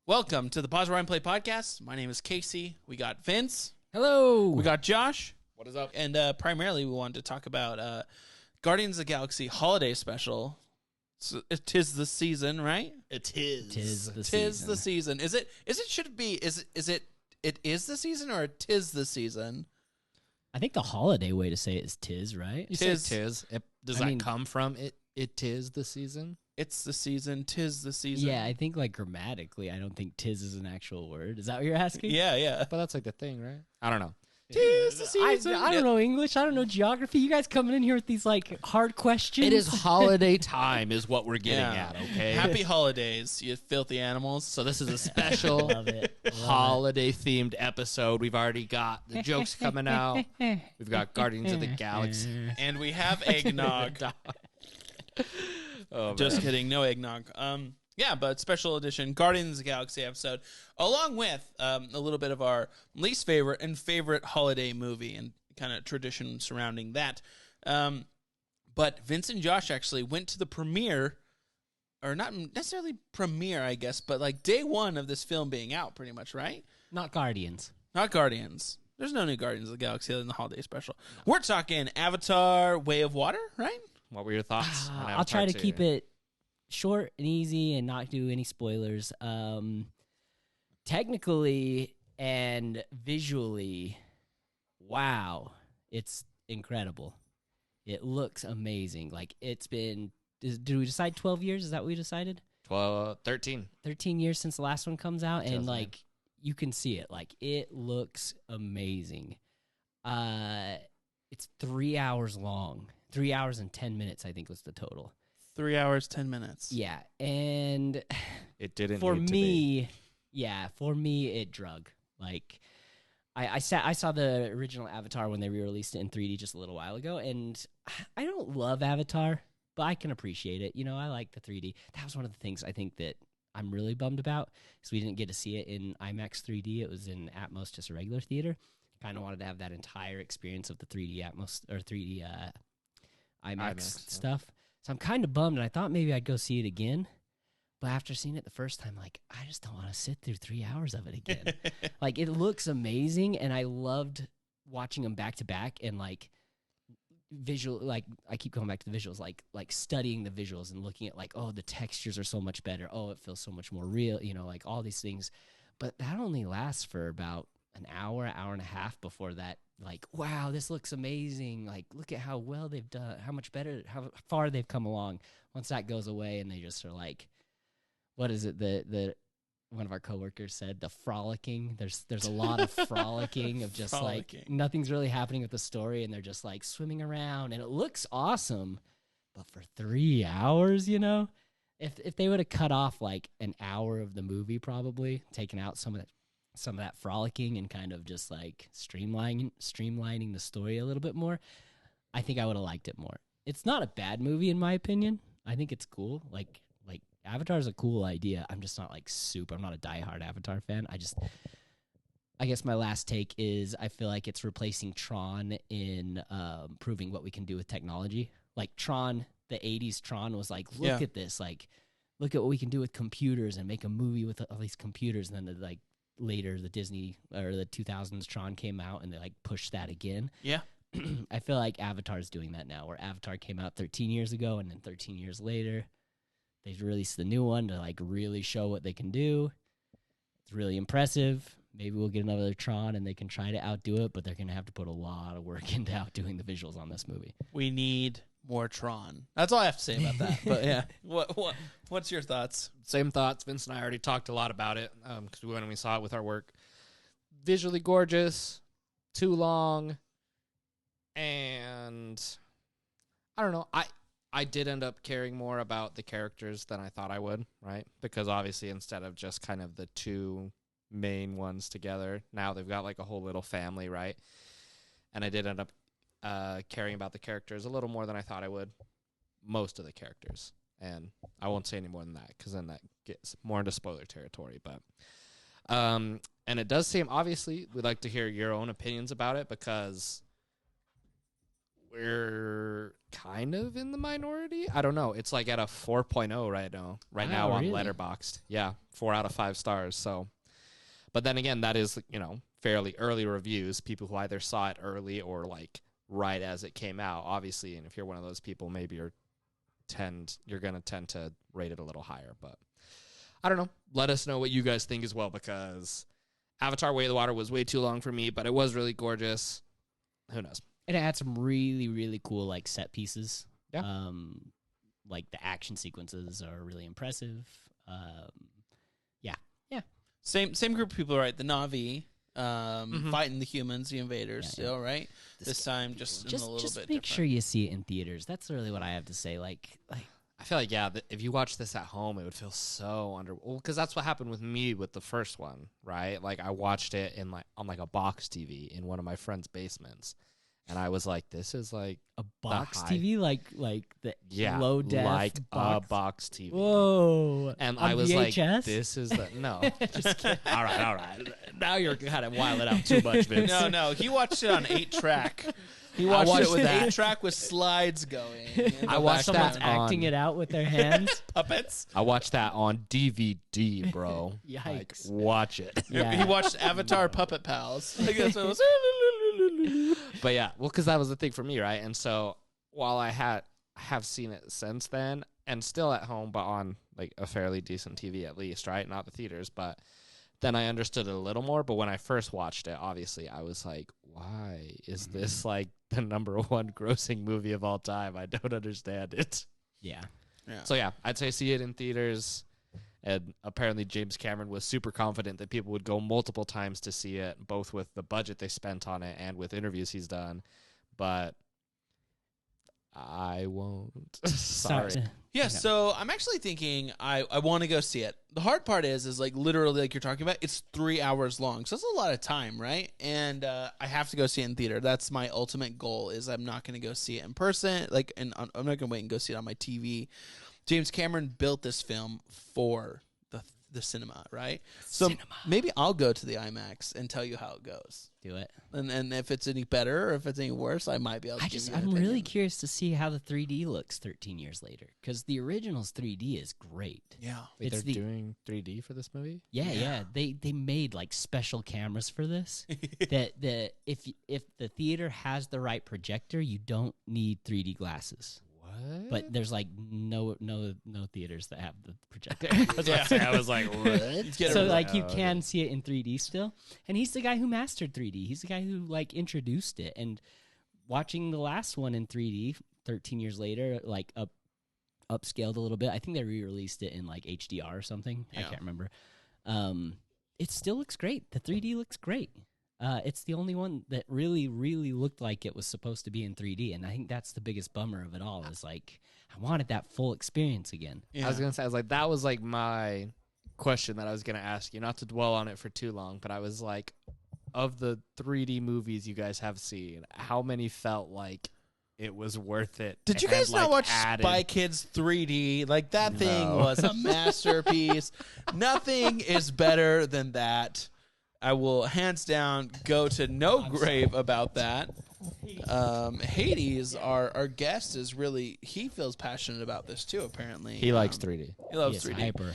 Welcome to the Pause Rewind Play podcast. My name is Casey. We got Vince. Hello. We got Josh. What is up? And primarily we wanted to talk about Guardians of the Galaxy holiday special. So it is the season, right? It is. Tis the season. Is it should it be is the season or it is the season? I think the holiday way to say it is tis, right? You say tis. Does that come from it? It is the season. It's the season. Tis the season. Yeah, I think like grammatically, I don't think tis is an actual word. Is that what you're asking? Yeah. But that's like the thing, right? I don't know. Tis the season. I don't know English. I don't know geography. You guys coming in here with these like hard questions. It is holiday time is what we're getting at, okay? Happy holidays, you filthy animals. So this is a special holiday-themed episode. We've already got the jokes coming out. We've got Guardians of the Galaxy. And we have eggnog. Just kidding, no eggnog. Yeah, but special edition Guardians of the Galaxy episode, along with a little bit of our least favorite and favorite holiday movie and kind of tradition surrounding that. But Vince and Josh actually went to the premiere, or not necessarily premiere, I guess, but like day one of this film being out, pretty much, right? Not Guardians. Not Guardians. There's no new Guardians of the Galaxy other than the holiday special. No. We're talking Avatar: Way of Water, right? What were your thoughts? I'll try to keep it short and easy and not do any spoilers. Technically and visually, wow, it's incredible. It looks amazing. Like it's been, did we decide 12 years? Is that what we decided? 13. 13 years since the last one comes out, and like you can see it. Like it looks amazing. It's 3 hours long. 3 hours and 10 minutes, I think, was the total. 3 hours, 10 minutes. Yeah, and it didn't. For me, it drug. Like, I saw the original Avatar when they re-released it in 3D just a little while ago, and I don't love Avatar, but I can appreciate it. You know, I like the 3D. That was one of the things I think that I'm really bummed about, because we didn't get to see it in IMAX 3D. It was in Atmos, just a regular theater. Kind of wanted to have that entire experience of the 3D Atmos or 3D IMAX stuff. So I'm kind of bummed, and I thought maybe I'd go see it again. But after seeing it the first time, like, I just don't want to sit through 3 hours of it again. Like, it looks amazing, and I loved watching them back to back and, like, visual, like, I keep going back to the visuals, like studying the visuals and looking at, like, oh, the textures are so much better. Oh, it feels so much more real, you know, like all these things. But that only lasts for about an hour and a half before that. Like, wow, this looks amazing. Like, look at how well they've done, how much better, how far they've come along. Once that goes away and they just are like, what is it? The one of our coworkers said, the frolicking. There's a lot of frolicking of just like nothing's really happening with the story, and they're just like swimming around, and it looks awesome. But for 3 hours, you know, if they would have cut off like an hour of the movie, probably taken out some of that frolicking and kind of just like streamlining the story a little bit more, I think I would have liked it more. It's not a bad movie in my opinion. I think it's cool. Like Avatar is a cool idea. I'm just not like I'm not a diehard Avatar fan. I guess my last take is I feel like it's replacing Tron in proving what we can do with technology. Like Tron, the 80s Tron was like, look at this, like look at what we can do with computers and make a movie with all these computers. And then like later the Disney or the 2000s Tron came out and they like pushed that again. Yeah. I feel like Avatar's doing that now, where Avatar came out 13 years ago, and then 13 years later they've released the new one to like really show what they can do. It's really impressive. Maybe we'll get another Tron and they can try to outdo it, but they're going to have to put a lot of work into outdoing the visuals on this movie. We need more Tron. That's all I have to say about that. But yeah, what's your thoughts? Same thoughts. Vince and I already talked a lot about it because when we saw it with our work. Visually gorgeous, too long, and I don't know. I did end up caring more about the characters than I thought I would, right? Because obviously instead of just kind of the two main ones together, now they've got like a whole little family, right? And I did end up caring about the characters a little more than I thought I would. Most of the characters. And I won't say any more than that, because then that gets more into spoiler territory. But and it does seem, obviously, we'd like to hear your own opinions about it, because we're kind of in the minority. I don't know. It's like at a 4.0 right now. Now on really? Letterboxd. Yeah, 4 out of 5 stars. So, but then again, that is, fairly early reviews. People who either saw it early or like right as it came out. Obviously, and if you're one of those people, maybe you're going to tend to rate it a little higher. But I don't know. Let us know what you guys think as well, because Avatar: Way of the Water was way too long for me, but it was really gorgeous. Who knows? And it had some really, really cool like set pieces. Yeah. Like the action sequences are really impressive. Yeah. Same group of people, right? The Na'vi fighting the humans, the invaders, Yeah, still, right? This time, just in a little just bit make different. sure you see it in theaters. That's really what I have to say. Like I feel like, if you watch this at home, it would feel so because that's what happened with me with the first one, right? Like, I watched it on a box TV in one of my friend's basements, and I was like, this is like a box high- TV, like the low def like box. a box TV. Whoa! And On I was VHS? like, this is the no. Just kidding. All right. Now you're kind of wilding out too much, Vince. No, he watched it on 8-track. He watched watched it with that. 8-track with slides going. in the I watched Someone's that acting on- it out with their hands. puppets. I watched that on DVD, bro. Yikes. Like, watch it. Yeah. He watched Avatar Puppet Pals. Like, that's what it was. But yeah, well, because that was the thing for me, right? And so while I have seen it since then, and still at home, but on like a fairly decent TV at least, right? Not the theaters, but then I understood it a little more. But when I first watched it, obviously, I was like, why is this like the #1 grossing movie of all time? I don't understand it. Yeah. So yeah, I'd say see it in theaters. And apparently James Cameron was super confident that people would go multiple times to see it, both with the budget they spent on it and with interviews he's done. But I won't. Sorry. Yeah, so I'm actually thinking I want to go see it. The hard part is like literally like you're talking about, it's 3 hours long. So that's a lot of time, right? And I have to go see it in theater. That's my ultimate goal is I'm not going to go see it in person. And I'm not going to wait and go see it on my TV. James Cameron built this film for the cinema, right? So maybe I'll go to the IMAX and tell you how it goes. Do it. And if it's any better or if it's any worse, I might be able to give you an I'm opinion. really curious to see how the 3D looks 13 years later, because the original's 3D is great. Yeah. Wait, It's they're doing 3D for this movie? Yeah. They made like special cameras for this. that if the theater has the right projector, you don't need 3D glasses. What? But there's like no theaters that have the projector. I was like, what? So like you can see it in 3D still. And he's the guy who mastered 3D. He's the guy who like introduced it. And watching the last one in 3D 13 years later, like upscaled a little bit. I think they re-released it in like HDR or something. I Yeah. can't remember. It still looks great. The 3D looks great. It's the only one that really, really looked like it was supposed to be in 3D, and I think that's the biggest bummer of it all. Is like I wanted that full experience again. Yeah. I was gonna say, that was like my question that I was gonna ask you, not to dwell on it for too long, but I was like, of the 3D movies you guys have seen, how many felt like it was worth it? Did you and, guys not watch added- Spy Kids 3D? Like, that thing No. was a masterpiece. Nothing is better than that. I will hands down go to no grave about that. Hades, our guest, is really, he feels passionate about this too, apparently. He likes 3D. He loves Yes, 3D. hyper.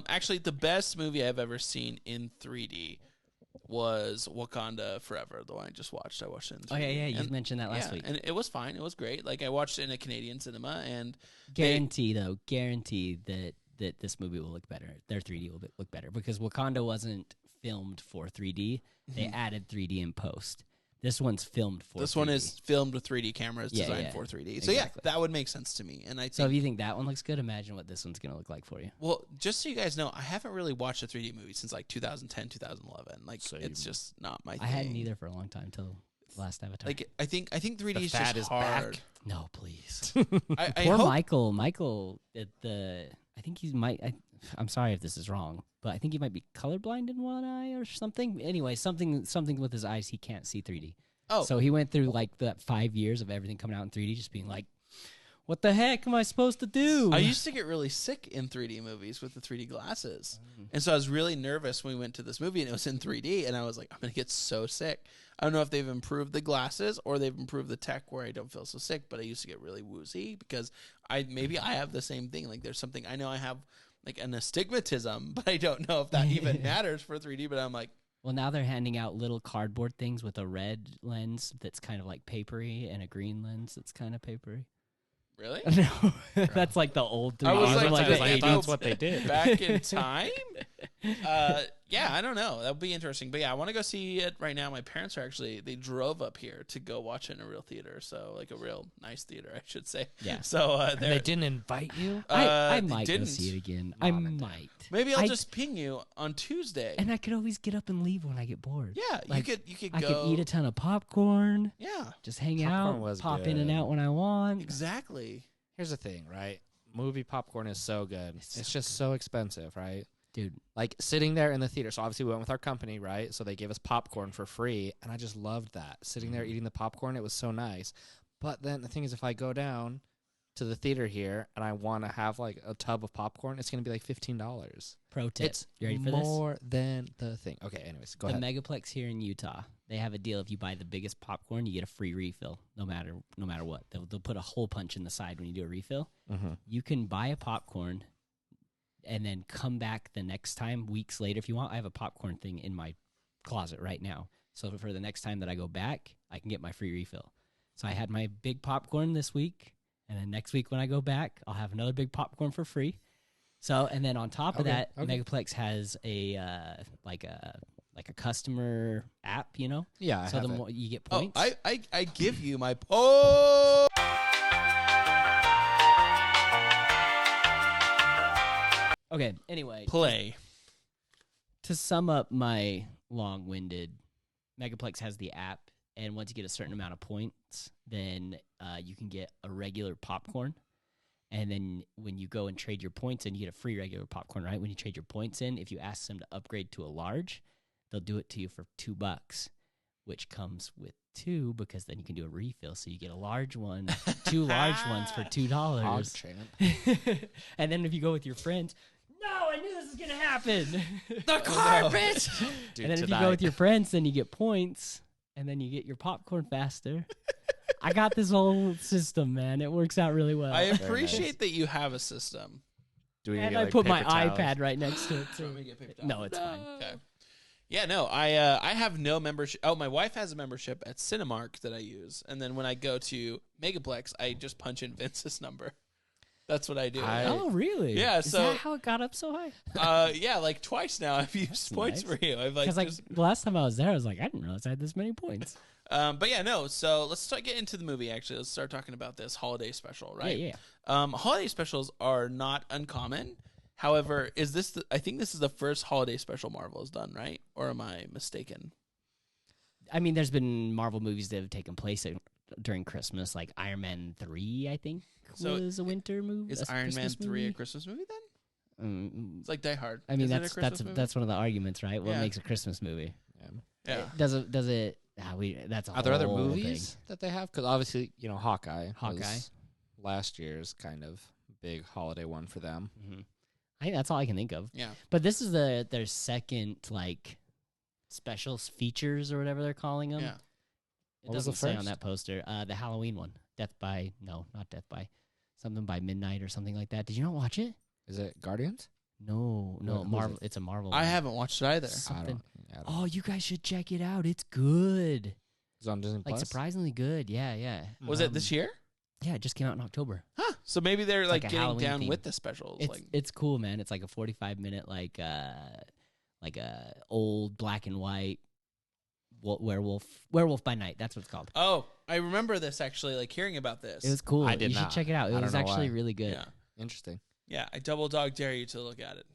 Actually, the best movie I've ever seen in 3D was Wakanda Forever, the one I just watched. I watched it in 3D. Oh yeah, you And- mentioned that last yeah, week. and it was fine. It was great. Like, I watched it in a Canadian cinema, and Guarantee that this movie will look better. Their 3D will look better because Wakanda wasn't filmed for 3D. They added 3D in post. This one's filmed for. this 3D. one is filmed with 3D cameras Yeah, designed yeah. for 3D. So yeah, Exactly. that would make sense to me. And I So think, if you think that one looks good, imagine what this one's gonna look like for you. well, just so you guys know, I haven't really watched a 3D movie since like 2010, 2011. Like, Same. it's just not my thing. I hadn't either for a long time till last Avatar. Like, I think 3D The is fad just is hard. back. no, please. I Poor hope Michael. Michael, I think he might. I'm sorry if this is wrong, but I think he might be colorblind in one eye or something. Anyway, something with his eyes. He can't see 3D. Oh. So he went through like that 5 years of everything coming out in 3D, just being like, "What the heck am I supposed to do?" I used to get really sick in 3D movies with the 3D glasses. And so I was really nervous when we went to this movie and it was in 3D and I was like, I'm going to get so sick. I don't know if they've improved the glasses or they've improved the tech where I don't feel so sick, but I used to get really woozy because maybe I have the same thing. Like there's something, I know I have like an astigmatism, but I don't know if that even matters for 3D, but I'm like. Well, now they're handing out little cardboard things with a red lens that's kind of like papery and a green lens that's kind of papery. Really? No, that's like the old 3D. I was Those are like, the did they 80s. that's what they did. Back in time? Yeah, I don't know. That would be interesting. But yeah, I want to go see it right now. My parents are actually, they drove up here to go watch it in a real theater. So like a real nice theater, I should say. Yeah. So They didn't invite you? I they might go didn't. see it again. Mom I and Dad. might. Maybe I'll just ping you on Tuesday. And I could always get up and leave when I get bored. Yeah, Like, you could I go. could eat a ton of popcorn, Yeah, just hang Popcorn out, was pop in and good. out when I want. exactly. Here's the thing, right? Movie popcorn is so good. It's just so expensive, right? Dude, Like sitting there in the theater. So obviously we went with our company, right? So they gave us popcorn for free, and I just loved that. Sitting there eating the popcorn, it was so nice. But then the thing is, if I go down to the theater here and I want to have like a tub of popcorn, it's going to be like $15. pro tip. It's You ready for this? more than the thing. Okay, anyways, go The ahead. Megaplex here in Utah, they have a deal. If you buy the biggest popcorn, you get a free refill, no matter what. They'll put a hole punch in the side when you do a refill. Mm-hmm. You can buy a popcorn and then come back the next time, weeks later, if you want. I have a popcorn thing in my closet right now. So for the next time that I go back, I can get my free refill. So I had my big popcorn this week, and then next week when I go back, I'll have another big popcorn for free. So, and then on top of that, Megaplex has a like a customer app, you know. Yeah, I So have the it. more you get Oh, points. I give you my. Oh. Okay. Anyway, Play. to sum up my long-winded, Megaplex has the app, and once you get a certain amount of points, then you can get a regular popcorn. And then when you go and trade your points in, you get a free regular popcorn, right? When you trade your points in, if you ask them to upgrade to a large, they'll do it to you for $2, which comes with 2 because then you can do a refill. So you get a large one, 2 large ones for $2. Hog chant. And then if you go with your friends, no, I knew this was going to happen. The carpet! And then if you go with your friends, then you get points, and then you get your popcorn faster. I got this whole system, man. It works out really well. I appreciate that you have a system. Do we And get, I like, put my paper towels? iPad right next to it, Do you too. want me to get paper towels? No, it's fine. Okay. Yeah, no, I have no membership. Oh, my wife has a membership at Cinemark that I use, and then when I go to Megaplex, I just punch in Vince's number. That's what I do. Oh, really? Yeah, Is so- that how it got up so high? Yeah, like twice now I've used points nice. for you. I've like, Because like just, the last time I was there, I was like, I didn't realize I had this many points. but yeah, no. So let's get into the movie. Actually, let's start talking about this holiday special, right? Yeah. Holiday specials are not uncommon. However, I think this is the first holiday special Marvel has done, right? Or am I mistaken? I mean, there's been Marvel movies that have taken place during Christmas, like Iron Man 3, I think, So was a winter movie. Is a Iron Man Christmas 3 movie? a Christmas movie then? Mm, It's like Die Hard. I mean, Is it a that's Christmas movie? that's one of the arguments, right? What Yeah. makes a Christmas movie? Yeah. Does it? That's a Are there other whole movies thing. that they have? Because obviously, Hawkeye. Hawkeye. was last year's kind of big holiday one for them. Mm-hmm. I think that's all I can think of. Yeah. But this is their second like special features or whatever they're calling them. Yeah. It What was the doesn't say on first? that poster. The Halloween one, not Death by, something by midnight or something like that. Did you not watch it? Is it Guardians? No, Who is Marvel. it? It's a Marvel. I one. haven't watched it either. Something. I don't Oh, you guys should check it out. It's good. It's on Disney Like Plus. surprisingly good. Yeah. Was it this year? Yeah, it just came out in October. Huh. So maybe they're like like a getting Halloween down theme. with the specials. It's cool, man. It's like a 45-minute like old black and white werewolf by night. That's what it's called. Oh, I remember this actually, like hearing about this. It was cool. I did You should not. check it out. I It don't was know actually why. really good. Yeah. Interesting. Yeah, I double dog dare you to look at it.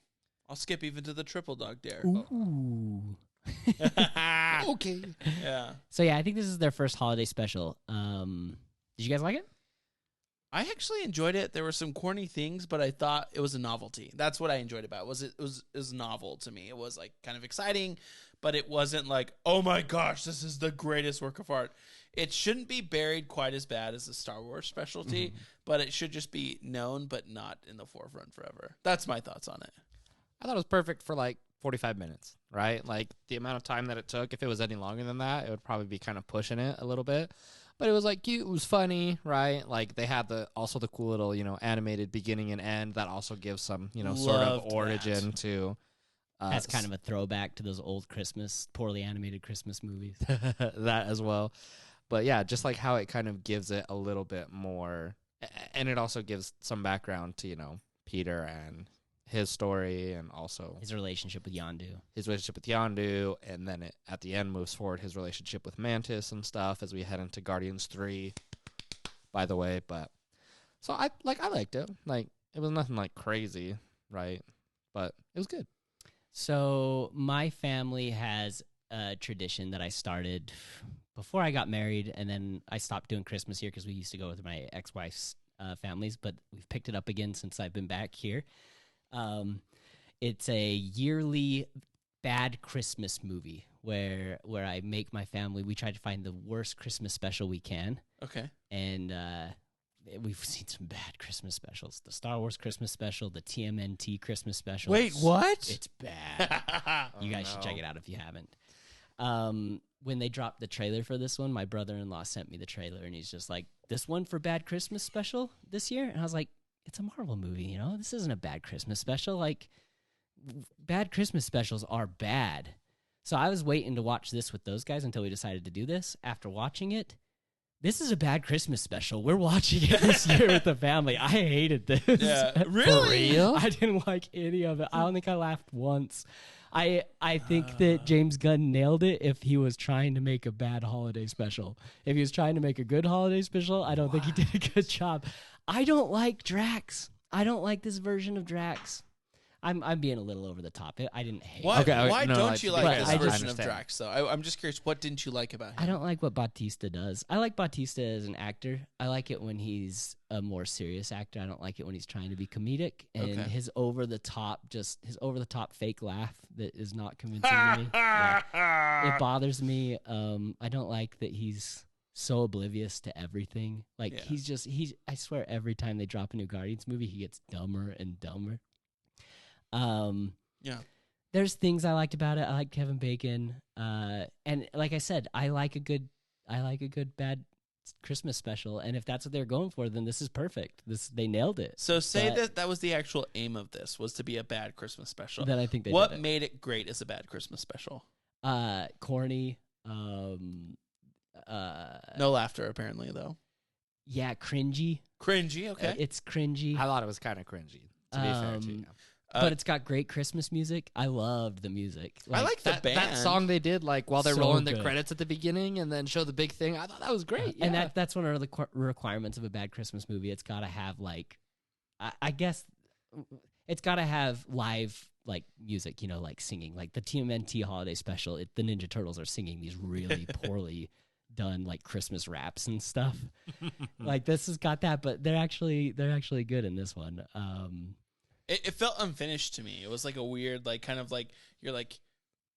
I'll skip even to the triple dog dare. Ooh. Okay. Yeah. So yeah, I think this is their first holiday special. Did you guys like it? I actually enjoyed it. There were some corny things, but I thought it was a novelty. That's what I enjoyed about it. It was novel to me. It was like kind of exciting, but it wasn't like, oh my gosh, this is the greatest work of art. It shouldn't be buried quite as bad as the Star Wars specialty, but it should just be known but not in the forefront forever. That's my thoughts on it. I thought it was perfect for like 45 minutes, right? Like the amount of time that it took, if it was any longer than that, it would probably be kind of pushing it a little bit. But it was like cute, it was funny, right? Like they had the cool little, animated beginning and end that also gives some, sort of Loved origin to That's kind of a throwback to those old poorly animated Christmas movies. that as well. But yeah, just like how it kind of gives it a little bit more, and it also gives some background to, Peter and his story, and also His relationship with Yondu. And then it, at the end, moves forward his relationship with Mantis and stuff as we head into Guardians 3, by the way. But so I liked it. Like, it was nothing like crazy, right? But it was good. So my family has a tradition that I started before I got married, and then I stopped doing Christmas here because we used to go with my ex-wife's families, but we've picked it up again since I've been back here. It's a yearly bad Christmas movie where I make my family, we try to find the worst Christmas special we can. Okay. And we've seen some bad Christmas specials. The Star Wars Christmas special, the TMNT Christmas special. Wait, what? It's bad. You guys should check it out if you haven't. When they dropped the trailer for this one, my brother-in-law sent me the trailer, and he's just like, this one for bad Christmas special this year? And I was like, it's a Marvel movie, This isn't a bad Christmas special. Like, bad Christmas specials are bad. So I was waiting to watch this with those guys until we decided to do this. After watching it, this is a bad Christmas special. We're watching it this year with the family. I hated this. Yeah. Really? For real? I didn't like any of it. I don't think I laughed once. I think that James Gunn nailed it if he was trying to make a bad holiday special. If he was trying to make a good holiday special, I don't think he did a good job. I don't like Drax. I don't like this version of Drax. I'm being a little over the top. I didn't hate Why, it. why don't you like this I version of understand. Drax, though? I'm just curious, what didn't you like about him? I don't like what Bautista does. I like Bautista as an actor. I like it when he's a more serious actor. I don't like it when he's trying to be comedic. And Okay. his over the top fake laugh that is not convincing me. Yeah. It bothers me. I don't like that he's so oblivious to everything. Like Yeah. I swear every time they drop a new Guardians movie, he gets dumber and dumber. Yeah. There's things I liked about it. I like Kevin Bacon. And like I said, I like a good bad Christmas special. And if that's what they're going for, then this is perfect. They nailed it. So say But that was the actual aim of this, was to be a bad Christmas special. then I think they What did it. made it great as a bad Christmas special? Corny. No laughter, apparently, though. Yeah, cringy. Cringy, okay. It's cringy. I thought it was kind of cringy, to be fair to you. But it's got great Christmas music. I loved the music. I like the That band. song they did, like, while they're So rolling the good. credits at the beginning and then show the big thing. I thought that was great. And yeah. that's one of the requirements of a bad Christmas movie. It's got to have, like, I guess it's got to have live, like, music, like singing. Like the TMNT holiday special, the Ninja Turtles are singing these really poorly done, like, Christmas raps and stuff. Like, this has got that, but they're actually good in this one. It felt unfinished to me. It was like a weird, like, kind of like, you're like,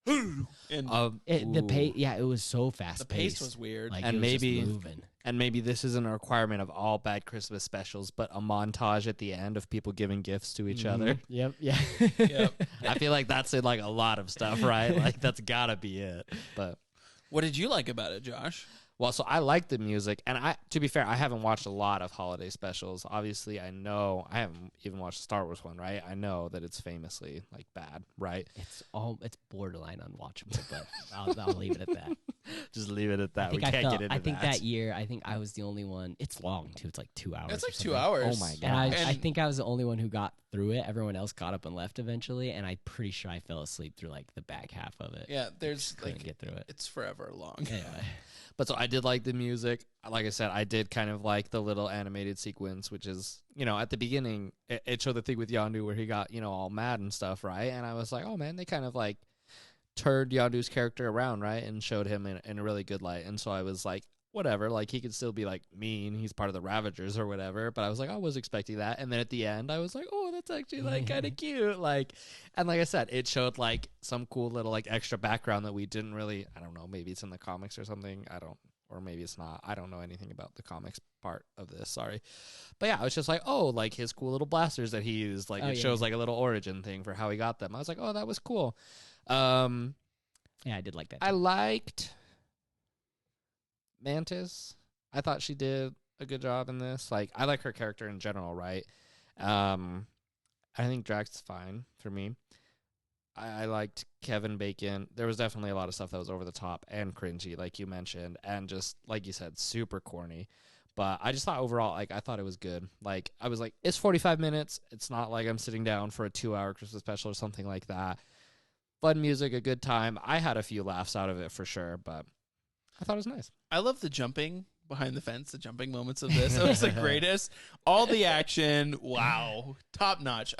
and The pace, yeah, it was so fast. the pace was weird. Like, And it was just maybe- moving. And maybe this isn't a requirement of all bad Christmas specials, but a montage at the end of people giving gifts to each other. Yep. Yeah. Yep. I feel like that's in, like, a lot of stuff, right? Like, that's gotta be it. But What did you like about it, Josh? well, so I like the music, and to be fair, I haven't watched a lot of holiday specials. Obviously, I know I haven't even watched the Star Wars one, right? I know that it's famously, like, bad, right? It's borderline unwatchable, but I'll leave it at that. Just leave it at that. I We can't get into I think that. that year, I was the only one. It's long too. It's like 2 hours. It's or like 2 something. hours. Oh my And I And- think I was the only one who got through it. Everyone else got up and left eventually, and I'm pretty sure I fell asleep through like the back half of it. Yeah, there's Just couldn't like, get through it. it's forever long. Anyway, But so I did like the music. Like I said, I did kind of like the little animated sequence, which is, at the beginning, it showed the thing with Yondu where he got, all mad and stuff, right? And I was like, oh, man, they kind of, like, turned Yondu's character around, right? And showed him in a really good light. And so I was like, whatever, like, he could still be, like, mean. He's part of the Ravagers or whatever. But I was like, I was expecting that. And then at the end, I was like, oh, that's actually, like, kind of cute. Like, and like I said, it showed, like, some cool little, like, extra background that we didn't really, I don't know, maybe it's in the comics or something. or maybe it's not. I don't know anything about the comics part of this. Sorry. But yeah, I was just like, oh, like his cool little blasters that he used. Like it shows like a little origin thing for how he got them. I was like, oh, that was cool. Yeah, I did like that too. I liked Mantis. I thought she did a good job in this. Like, I like her character in general, right? I think Drax is fine for me. I liked Kevin Bacon. There was definitely a lot of stuff that was over the top and cringy, like you mentioned, and just, like you said, super corny. But I just thought overall, like, I thought it was good. Like, I was like, it's 45 minutes. It's not like I'm sitting down for a 2-hour Christmas special or something like that. Fun music, a good time. I had a few laughs out of it for sure, but I thought it was nice. I love the jumping behind the fence, the jumping moments of this. It was the greatest. All the action, wow, top notch.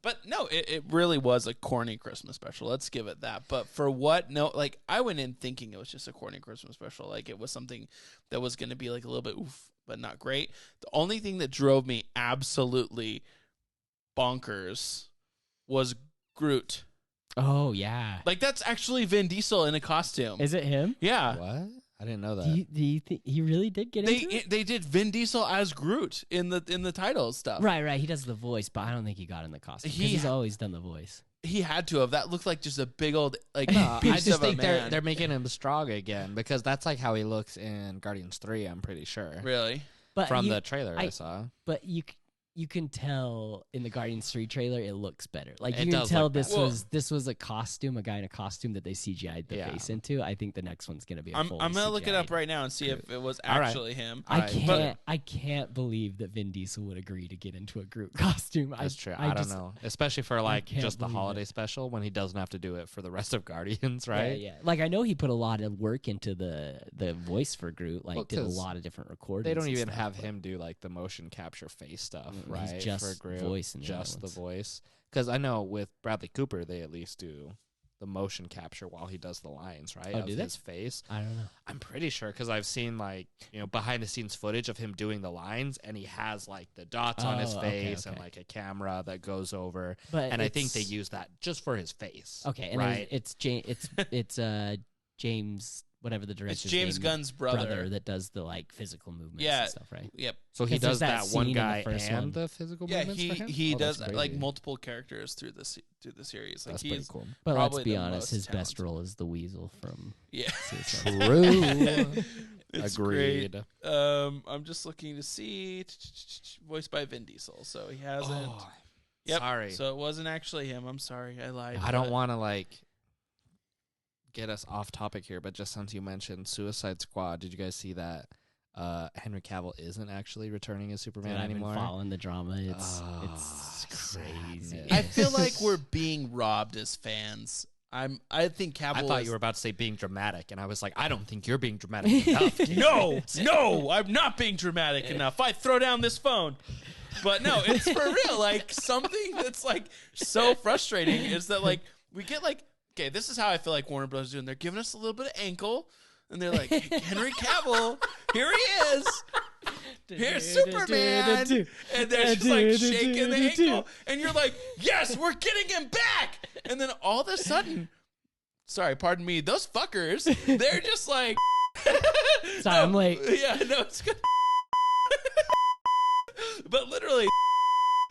But no, it really was a corny Christmas special. Let's give it that. But for what? No, like I went in thinking it was just a corny Christmas special. Like it was something that was going to be like a little bit oof, but not great. The only thing that drove me absolutely bonkers was Groot. Oh yeah, Like that's actually Vin Diesel in a costume. is it him? Yeah. What? I didn't know that. Do you think he really did get into it? They did Vin Diesel as Groot in the title stuff. Right. He does the voice, but I don't think he got in the costume. He's always done the voice. He had to have. That looked like just a big old like No, beast I just of a think man. they're making him strong again because that's like how he looks in Guardians 3, I'm pretty sure. Really. But From the trailer I I- saw. But you can tell in the Guardians 3 trailer it looks better. Like It you can does tell look this better. was a costume, a guy in a costume that they CGI'd the Yeah. face into. I think the next one's gonna be. I'm gonna look it up right now and see if it was All right. actually him. I can't believe that Vin Diesel would agree to get into a Groot costume. That's true. I don't know. Especially for like can't just the believe holiday it. special when he doesn't have to do it for the rest of Guardians, right? Yeah. Like I know he put a lot of work into the voice for Groot. Like Well, did a 'cause lot of different recordings. They don't and even stuff, have but him do like the motion capture face stuff, He's right? just for Groot. voice in the other just the ones. voice. Because I know with Bradley Cooper, they at least do the motion capture while he does the lines, right? Oh, of do they? his face. I don't know. I'm pretty sure because I've seen like behind the scenes footage of him doing the lines, and he has like the dots on his Oh, okay, face and okay. like a camera that goes over. But And I think they it's- use that just for his face. Okay, and right? it's James, whatever the director's It's James name, Gunn's brother. that does the like physical movements Yeah. and stuff, right? Yep. So he 'Cause there's does that that one scene in the guy first and one. the physical Yeah, movements for him? he Oh, does that's like crazy. multiple characters through the series. Like That's pretty he's cool. But let's Probably be the honest, most his best talented. role is the Weasel from yeah. Suicide True. It's Agreed. great. I'm just looking to see voiced by Vin Diesel, so he hasn't. Oh, Yep. sorry. So it wasn't actually him. I'm sorry, I lied. I don't but- want to like get us off topic here, but just since you mentioned Suicide Squad, did you guys see that Henry Cavill isn't actually returning as Superman Dude, I've been anymore? following the drama. It's Oh, crazy. sadness. I feel like we're being robbed as fans. I think Cavill. I thought is- you were about to say being dramatic, and I was like, I don't think you're being dramatic enough. No, I'm not being dramatic enough. I throw down this phone. But no, it's for real. Like something that's like so frustrating is that like we get like, okay, this is how I feel like Warner Bros. Doing. They're giving us a little bit of ankle, and they're like, Henry Cavill, here he is. Here's Superman, and they're just like shaking the ankle, and you're like, yes, we're getting him back. And then all of a sudden, sorry, pardon me, those fuckers, they're just like, Sorry, I'm late. Yeah, no, it's good. But literally,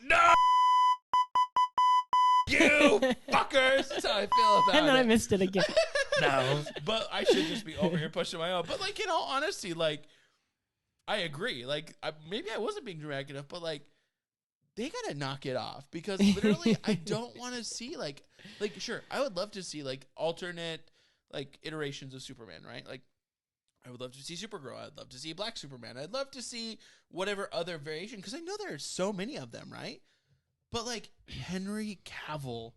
no, you fuckers. That's how I feel about And then it. I missed it again. No, but I should just be over here pushing my own. But like, in all honesty, like, I agree. Like, maybe I wasn't being dramatic enough, but like, they gotta knock it off because literally, I don't want to see like, sure, I would love to see like alternate like iterations of Superman, right? Like, I would love to see Supergirl. I'd love to see Black Superman. I'd love to see whatever other variation because I know there are so many of them, right? But like, Henry Cavill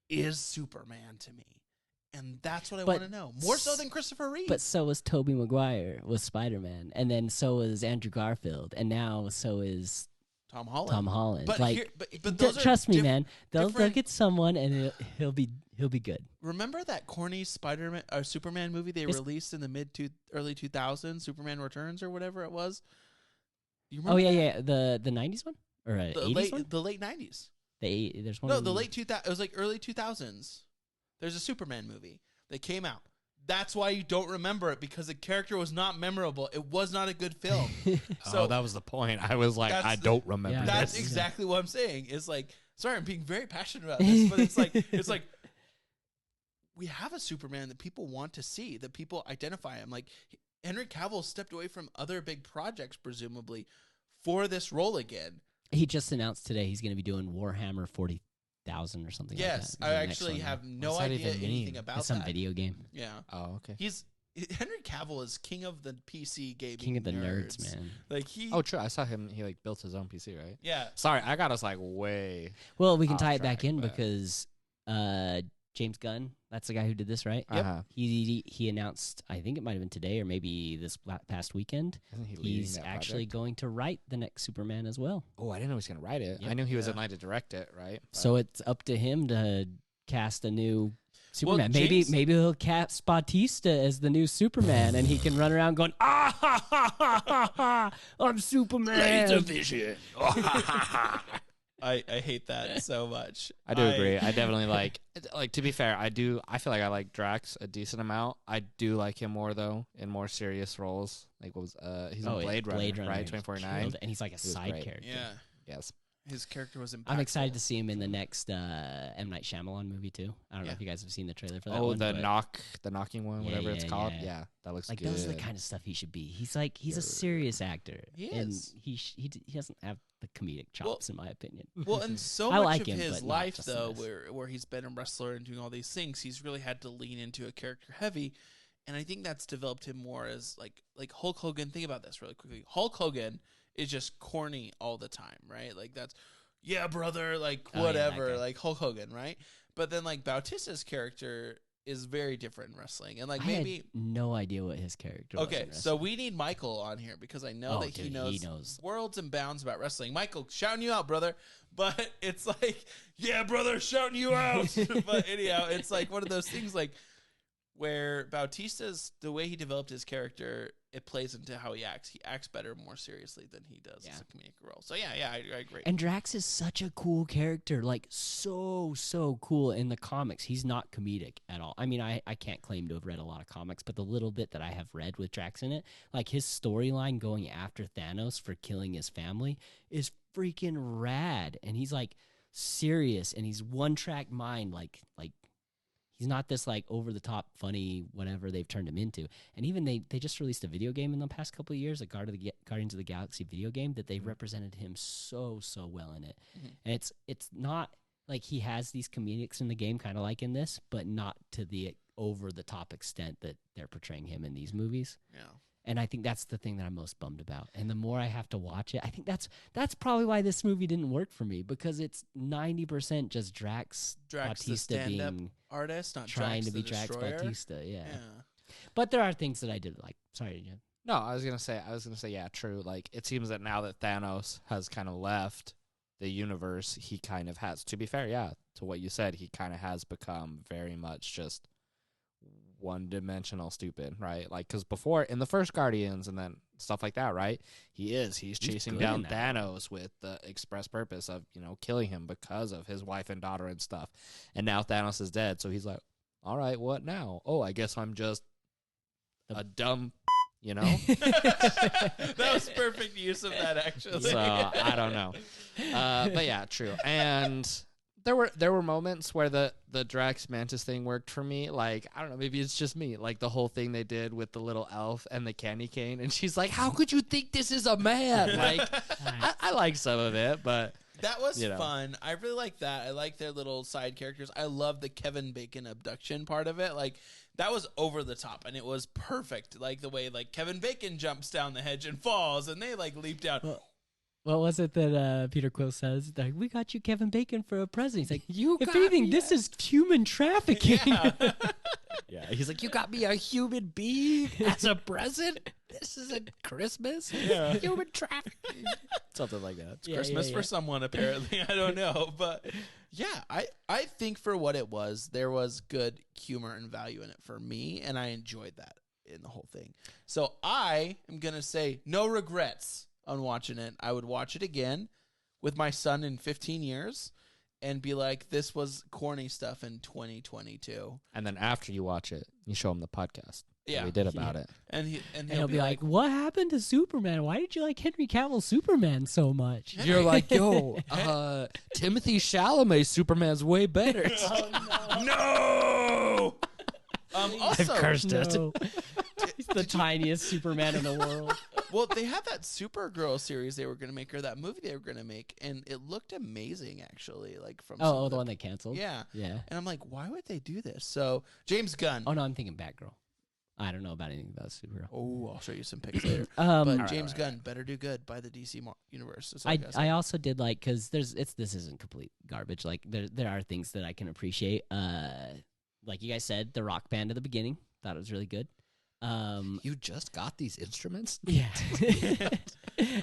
is Superman to me. And that's what I But want to know. More so than Christopher Reeve. But so was Tobey Maguire with Spider-Man, and then so was Andrew Garfield, and now so is Tom Holland. Tom Holland. But like, here- but those are trust me, man. They'll different- get someone, and he'll be good. Remember that corny Spider-Man or Superman movie they released in the early 2000s, Superman Returns or whatever it was? You Oh remember yeah, that? the 90s one or The 80s one. late 90s. There's one. No, the late 2000s. It was like early 2000s. There's a Superman movie that came out. That's why you don't remember it, because the character was not memorable. It was not a good film. So that was the point. I was like, I don't remember. That's this. exactly what I'm saying. It's like, sorry, I'm being very passionate about this, but it's like we have a Superman that people want to see, that people identify him. Like Henry Cavill stepped away from other big projects, presumably, for this role again. He just announced today he's going to be doing Warhammer 40,000 or something. Yes, like that. I actually have no What's that idea even mean? anything about It's some that. video game. Yeah. Oh, okay. Henry Cavill is king of the PC gaming. King of the nerds, man. Like he. Oh, true. I saw him. He like built his own PC, right? Yeah. Sorry, I got us like way. Well, we can off tie it back track, in but- because James Gunn, that's the guy who did this, right? Yep. Uh-huh. He announced, I think it might have been today or maybe this past weekend, Isn't he leading he's that actually project? going to write the next Superman as well. Oh, I didn't know he was gonna write it. Yep. I knew he was Yeah. in line to direct it, right? So it's up to him to cast a new Superman. James- Maybe he'll cast Bautista as the new Superman, and he can run around going, "Ah ha ha ha ha ha! I'm Superman." vision. I hate that so much. I do agree. I definitely like to be fair, I feel like I like Drax a decent amount. I do like him more though in more serious roles. Like what was he's in Blade Runner, right? 2049. killed it, and he's like a was side great. character. Yeah. Yes. His character was impactful. I'm excited to see him in the next M. Night Shyamalan movie too. I don't know if you guys have seen the trailer for that Oh, one. the but knocking one, Yeah, whatever it's yeah, called. yeah. Yeah, that looks like good. those are the kind of stuff he should be. He's a serious actor, He and is. he doesn't have the comedic chops in my opinion. Well, and so I much like of him, his but not life, just in though, this. where he's been a wrestler and doing all these things, he's really had to lean into a character heavy, and I think that's developed him more as like Hulk Hogan. Think about this really quickly. Hulk Hogan is just corny all the time, right? Like that's yeah, brother, like Oh, yeah, that whatever, guy. like Hulk Hogan, right? But then like Bautista's character is very different in wrestling, and like I maybe. had no idea what his character was. Okay, in so wrestling. we need Michael on here because I know Oh, that he dude, knows worlds and bounds about wrestling. Michael, shouting you out, brother. But it's like, yeah, brother, shouting you out. But anyhow, it's like one of those things like where Bautista's, the way he developed his character, it plays into how he acts. He acts better, more seriously than he does as a comedic role. So yeah, I agree. And Drax is such a cool character, like so cool in the comics. He's not comedic at all. I mean, I can't claim to have read a lot of comics, but the little bit that I have read with Drax in it, like his storyline going after Thanos for killing his family is freaking rad. And he's like serious, and he's one-track mind, like he's not this like over the top funny whatever they've turned him into. And even they just released a video game in the past couple of years, a Guardians of the Galaxy video game that they represented him so well in it. And it's not like he has these comedics in the game, kind of like in this, but not to the over the top extent that they're portraying him in these movies. Yeah. And I think that's the thing that I'm most bummed about. And the more I have to watch it, I think that's probably why this movie didn't work for me, because it's 90% just Drax the Bautista stand-up being artist, not trying Drax to be the Drax Destroyer. Bautista. Yeah. Yeah. But there are things that I did like. Sorry, Jim. No, I was gonna say, yeah, true. Like it seems that now that Thanos has kind of left the universe, he kind of has. To be fair, yeah, to what you said, he kind of has become very much just one-dimensional stupid, right? Like because before in the first Guardians and then stuff like that, right? He's chasing good down in that. Thanos with the express purpose of killing him because of his wife and daughter and stuff. And now Thanos is dead, so he's like, all right, what now? Oh, I guess I'm just a dumb, That was perfect use of that, actually. So I don't know, but yeah, true. And there were moments where the Drax Mantis thing worked for me. Like I don't know, maybe it's just me. Like the whole thing they did with the little elf and the candy cane, and she's like, "How could you think this is a man?" Like I like some of it, but That was fun. I really like that. I like their little side characters. I love the Kevin Bacon abduction part of it. Like that was over the top, and it was perfect. Like the way like Kevin Bacon jumps down the hedge and falls, and they like leap down. What was it that Peter Quill says? Like, we got you Kevin Bacon for a present. He's like, if got anything, me this is human trafficking. Yeah. yeah, he's like, "You got me a human being as a present. This isn't Christmas. Yeah. Human trafficking." Something like that. Yeah, Christmas yeah, for yeah. someone, apparently. I don't know. But yeah, I think for what it was, there was good humor and value in it for me, and I enjoyed that in the whole thing. So I am going to say no regrets on watching it. I would watch it again with my son in 15 years, and be like, this was corny stuff in 2022. And then after you watch it, you show him the podcast that Yeah. we did about it. And he'll be like, "What happened to Superman? Why did you like Henry Cavill Superman so much?" You're like, yo, Timothy Chalamet Superman's way better. no! Also, cursed it. No. He's the tiniest Superman in the world. well, they had that Supergirl series they were going to make, or that movie they were going to make, and it looked amazing, actually. Like from some Oh, of the one they canceled? Yeah. Yeah. And I'm like, why would they do this? So, James Gunn. Oh, no, I'm thinking Batgirl. I don't know about anything about Supergirl. Oh, I'll show you some pics later. But All James Gunn, better do good by the DC universe. That's all I gotta say. I also did like, because this isn't complete garbage. Like there are things that I can appreciate. Like you guys said, the rock band at the beginning, thought it was really good. You just got these instruments? Yeah.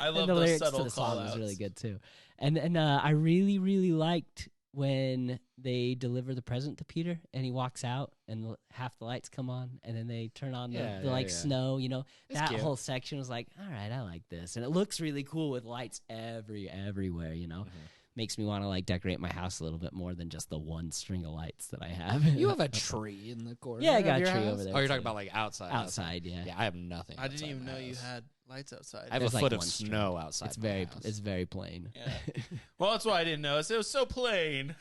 I love and the those lyrics subtle to the song was call-outs. really good too. And I really, really liked when they deliver the present to Peter and he walks out and half the lights come on and then they turn on the snow, you know. It's that cute. whole section was like, all right, I like this. And it looks really cool with lights everywhere, you know. Makes me want to like decorate my house a little bit more than just the one string of lights that I have. You have a tree in the corner. Yeah, I got of a your tree house? over there, Oh, you're too. talking about like outside. Outside, yeah. Yeah, I have nothing. I didn't outside even my know you house. had lights outside. I have There's a like foot of one string. snow outside. It's my very house. it's very plain. Yeah. Well, that's why I didn't notice. It was so plain.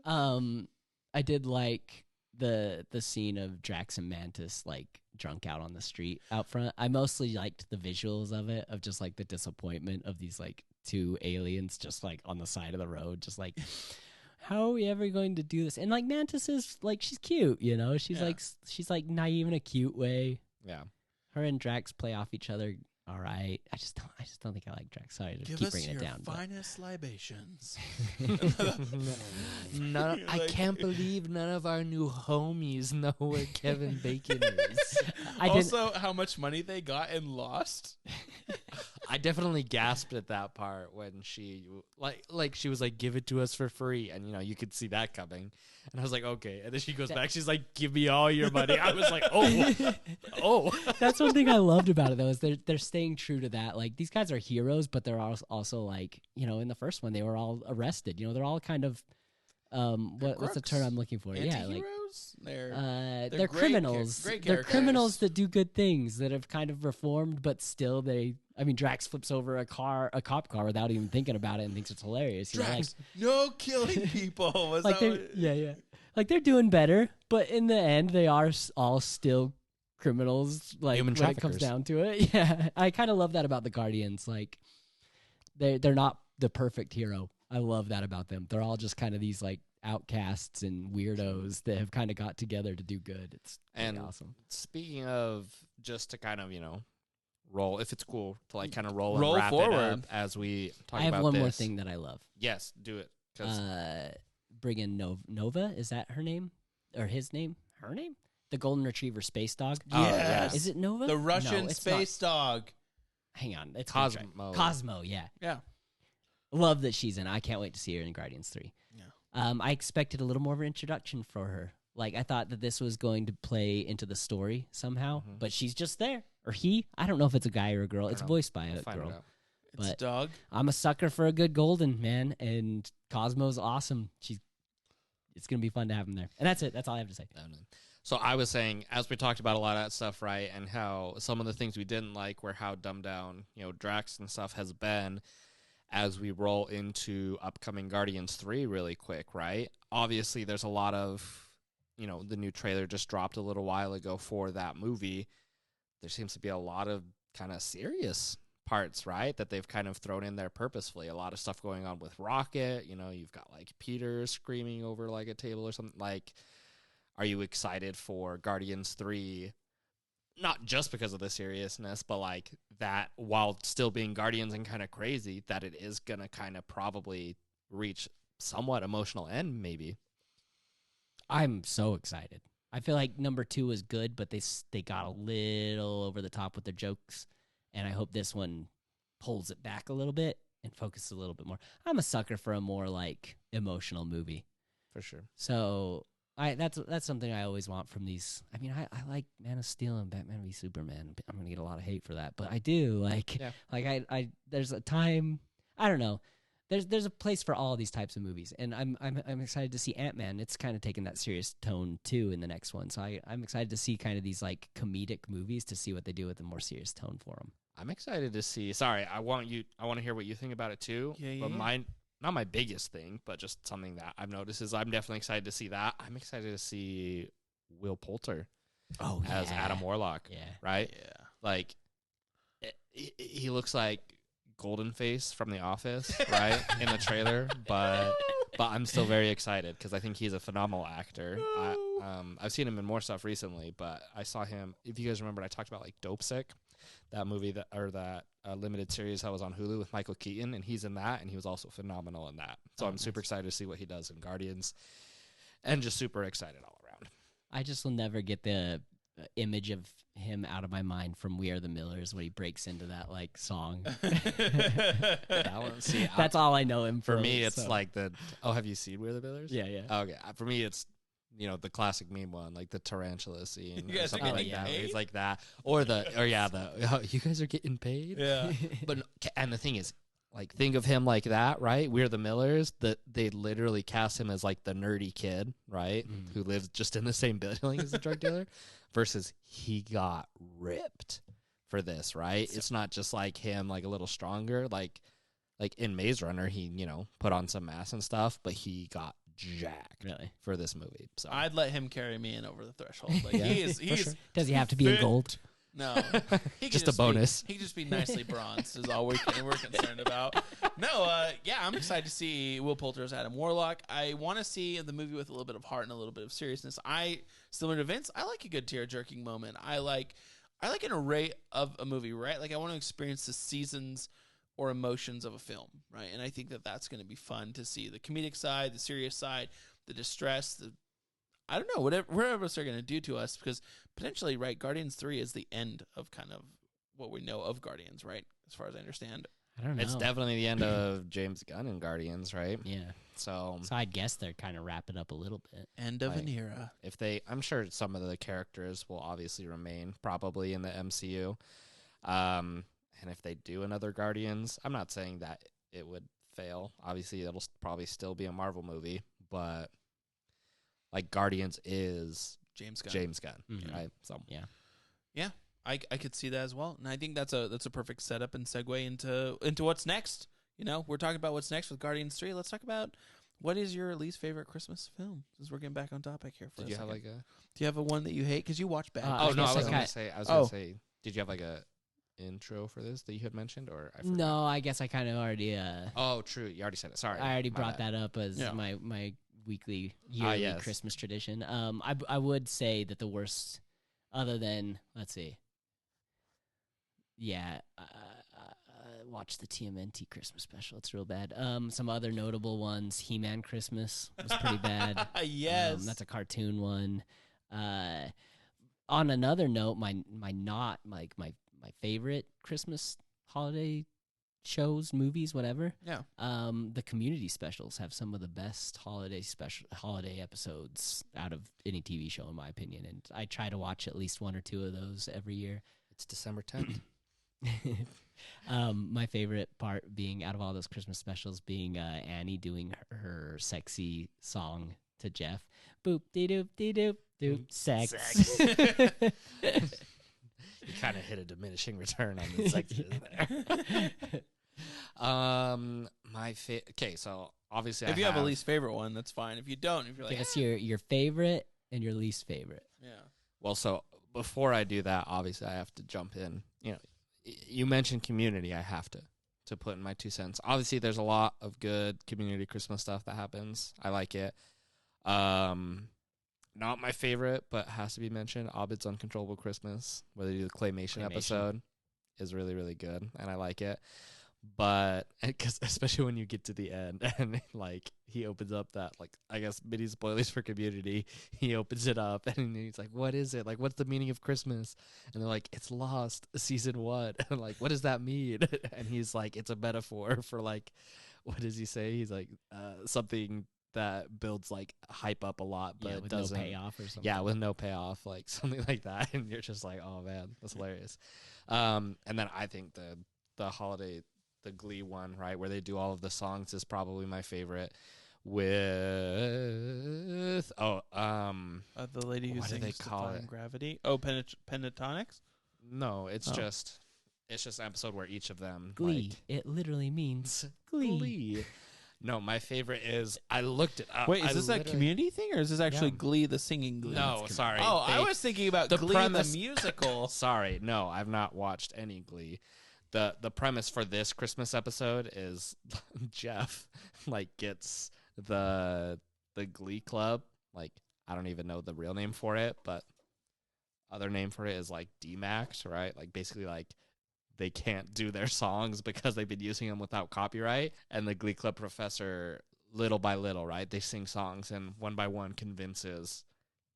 I did like the scene of Drax and Mantis like drunk out on the street out front. I mostly liked the visuals of it, of just like the disappointment of these like two aliens just like on the side of the road, just like how are we ever going to do this? And like Mantis is like, she's cute, you know, she's like naive in a cute way. Yeah. Her and Drax play off each other. All right, I just don't think I like Drax. Sorry to Give keep us bringing your it down. but- finest libations. I Like- can't believe none of our new homies know where Kevin Bacon is. Also, how much money they got and lost. I definitely gasped at that part when she like she was like, give it to us for free, and you know you could see that coming, and I was like, okay, and then she goes back, she's like, give me all your money. I was like, oh. That's one thing I loved about it, though, is they're staying true to that. Like, these guys are heroes, but they're also like, you know, in the first one, they were all arrested. You know, they're all kind of, what's the term crooks. I'm looking for? Yeah, like, Anti-heroes? they're great criminals. great They're criminals characters. that do good things, that have kind of reformed, but still Drax flips over a cop car without even thinking about it and thinks it's hilarious. You know, like, Drax, no killing people. Was like that they're, yeah. Like, they're doing better, but in the end, they are all still criminals, like, Human when it comes traffickers. down to it. Yeah, I kind of love that about the Guardians. Like, they're not the perfect hero. I love that about them. They're all just kind of these, like, outcasts and weirdos that have kind of got together to do good. It's And awesome. speaking of, just to kind of, you know, roll, if it's cool to like kind of roll Roll and wrap it forward. up as we talk I have about one more this. thing that I love. Yes, do it. 'Cause Bring in Nova. Is that her name? Or his name? Her name? The Golden Retriever space dog? Yes. Is it Nova? The Russian No, it's space dog. not. Hang on. It's Cosmo. Cosmo, yeah. Yeah. Love that she's in. I can't wait to see her in Guardians 3. Yeah. I expected a little more of an introduction for her. Like, I thought that this was going to play into the story somehow, Mhm. but she's just there. Or he. I don't know if it's a guy or a girl. I It's don't know. voiced by We'll a find it girl. out. It's a But- dog. I'm a sucker for a good golden, man, and Cosmo's awesome. It's going to be fun to have him there. And that's it. That's all I have to say. So I was saying, as we talked about a lot of that stuff, right, and how some of the things we didn't like were how dumbed down, you know, Drax and stuff has been as we roll into upcoming Guardians 3 really quick, right? Obviously, there's a lot of, you know, the new trailer just dropped a little while ago for that movie. There seems to be a lot of kind of serious parts, right, that they've kind of thrown in there purposefully. A lot of stuff going on with Rocket. You know, you've got, like, Peter screaming over, like, a table or something. Like, are you excited for Guardians 3? Not just because of the seriousness, but, like, that while still being Guardians and kind of crazy, that it is going to kind of probably reach somewhat emotional end, maybe. I'm so excited. I feel like number 2 was good, but they got a little over the top with their jokes, and I hope this one pulls it back a little bit and focuses a little bit more. I'm a sucker for a more, like, emotional movie. For sure. So that's something I always want from these. I mean, I like Man of Steel and Batman v Superman. I'm gonna get a lot of hate for that, but I do like. Yeah. Like I there's a time, I don't know. there's a place for all these types of movies, and I'm excited to see Ant-Man. It's kind of taking that serious tone too in the next one, so I'm excited to see kind of these like comedic movies to see what they do with a more serious tone for them. I'm excited to see. Sorry, I want to hear what you think about it too. Yeah. Mine, not my biggest thing, but just something that I've noticed is I'm definitely excited to see that. I'm excited to see Will Poulter as Adam Warlock. Yeah. Right. Yeah. Like, he looks like Goldenface from The Office, right, in the trailer, but I'm still very excited because I think he's a phenomenal actor. I've seen him in more stuff recently, but I saw him. If you guys remember, I talked about like Dope Sick, that movie that limited series that was on Hulu with Michael Keaton, and he's in that, and he was also phenomenal in that. So I'm super excited to see what he does in Guardians, and just super excited all around. I just will never get the image of him out of my mind from We Are the Millers when he breaks into that like song. That's all I know him for me. It's like have you seen We Are the Millers? Yeah. Okay, for me it's the classic meme one, like the tarantula scene You or guys are something like getting that. paid? It's like that, or you guys are getting paid. Yeah. But and the thing is, like, think of him like that, right? We're the Millers. That they literally cast him as like the nerdy kid, right, who lives just in the same building as the drug dealer, versus he got ripped for this, right? It's not just like him, like a little stronger, like in Maze Runner, he put on some mass and stuff, but he got jacked for this movie. So I'd let him carry me in over the threshold. Like Yeah, he is. sure. Does he have to be in gold? No, he could Just a bonus. He could just be nicely bronzed is all we're concerned about. No, I'm excited to see Will Poulter as Adam Warlock. I want to see the movie with a little bit of heart and a little bit of seriousness. Similar to Vince, I like a good tear-jerking moment. I like an array of a movie, right? Like I want to experience the seasons or emotions of a film, right? And I think that that's going to be fun to see the comedic side, the serious side, the distress, I don't know, whatever else they're going to do to us, because potentially, right, Guardians 3 is the end of kind of what we know of Guardians, right, as far as I understand. I don't know. It's definitely the end of James Gunn and Guardians, right? Yeah. So I guess they're kind of wrapping up a little bit. End of an era. I'm sure some of the characters will obviously remain probably in the MCU. And if they do another Guardians, I'm not saying that it would fail. Obviously, it'll probably still be a Marvel movie, but like Guardians is James Gunn. Mm-hmm. Right? So yeah, I could see that as well, and I think that's a perfect setup and segue into what's next. We're talking about what's next with Guardians 3. Let's talk about what is your least favorite Christmas film, since we're getting back on topic here. Did you have like Do you have a one that you hate? Because you watch Bad. I was going to say, did you have like a intro for this that you had mentioned, or I forgot? No, I guess I kind of already. Oh, true. You already said it. Sorry, I already brought that up as my weekly, yearly Christmas tradition. I would say that the worst, other than watch the TMNT Christmas special. It's real bad. Some other notable ones: He-Man Christmas was pretty bad. Yes, that's a cartoon one. On another note, my favorite Christmas holiday shows, movies, whatever. Yeah. The community specials have some of the best holiday episodes out of any TV show, in my opinion, and I try to watch at least one or two of those every year. It's December 10th. My favorite part being out of all those Christmas specials being Annie doing her sexy song to Jeff. Boop dee doop dee doop doop sex. You kind of hit a diminishing return on the sexes there. Okay, so obviously if you have a least favorite one, that's fine. If you don't, if you're like, give us your favorite and your least favorite. Yeah. Well, so before I do that, obviously I have to jump in. You mentioned Community. I have to put in my 2 cents. Obviously, there's a lot of good Community Christmas stuff that happens. I like it. Not my favorite, but has to be mentioned. Abed's Uncontrollable Christmas, where they do the claymation episode, is really, really good, and I like it. But because especially when you get to the end and like he opens up that, like, I guess mini spoilers for Community, he opens it up and he's like, "What is it? Like, what's the meaning of Christmas?" And they're like, "It's Lost, season 1." And like, "What does that mean?" And he's like, "It's a metaphor for like," what does he say? He's like, something that builds like hype up a lot, but with doesn't no payoff or something. Yeah, with no payoff, like something like that, and you're just like, "Oh man, that's hilarious." And then I think the holiday the Glee one, right, where they do all of the songs, is probably my favorite. With the lady who what do sings they call Defying it? Gravity. Oh, pentatonics. No, it's Oh. just an episode where each of them Glee. like, It literally means Glee. No, my favorite is, I looked it up. Wait, is I this a literally- Community thing, or is this actually Yeah. Glee, the singing Glee? No, sorry. Oh, I They- was thinking about the Glee, premise- the musical. Sorry, no, I've not watched any Glee. The premise for this Christmas episode is Jeff like gets the Glee Club, like, I don't even know the real name for it, but other name for it is like DMAX, right? Like, basically, like, they can't do their songs because they've been using them without copyright. And the Glee Club professor, little by little, right, they sing songs, and one by one convinces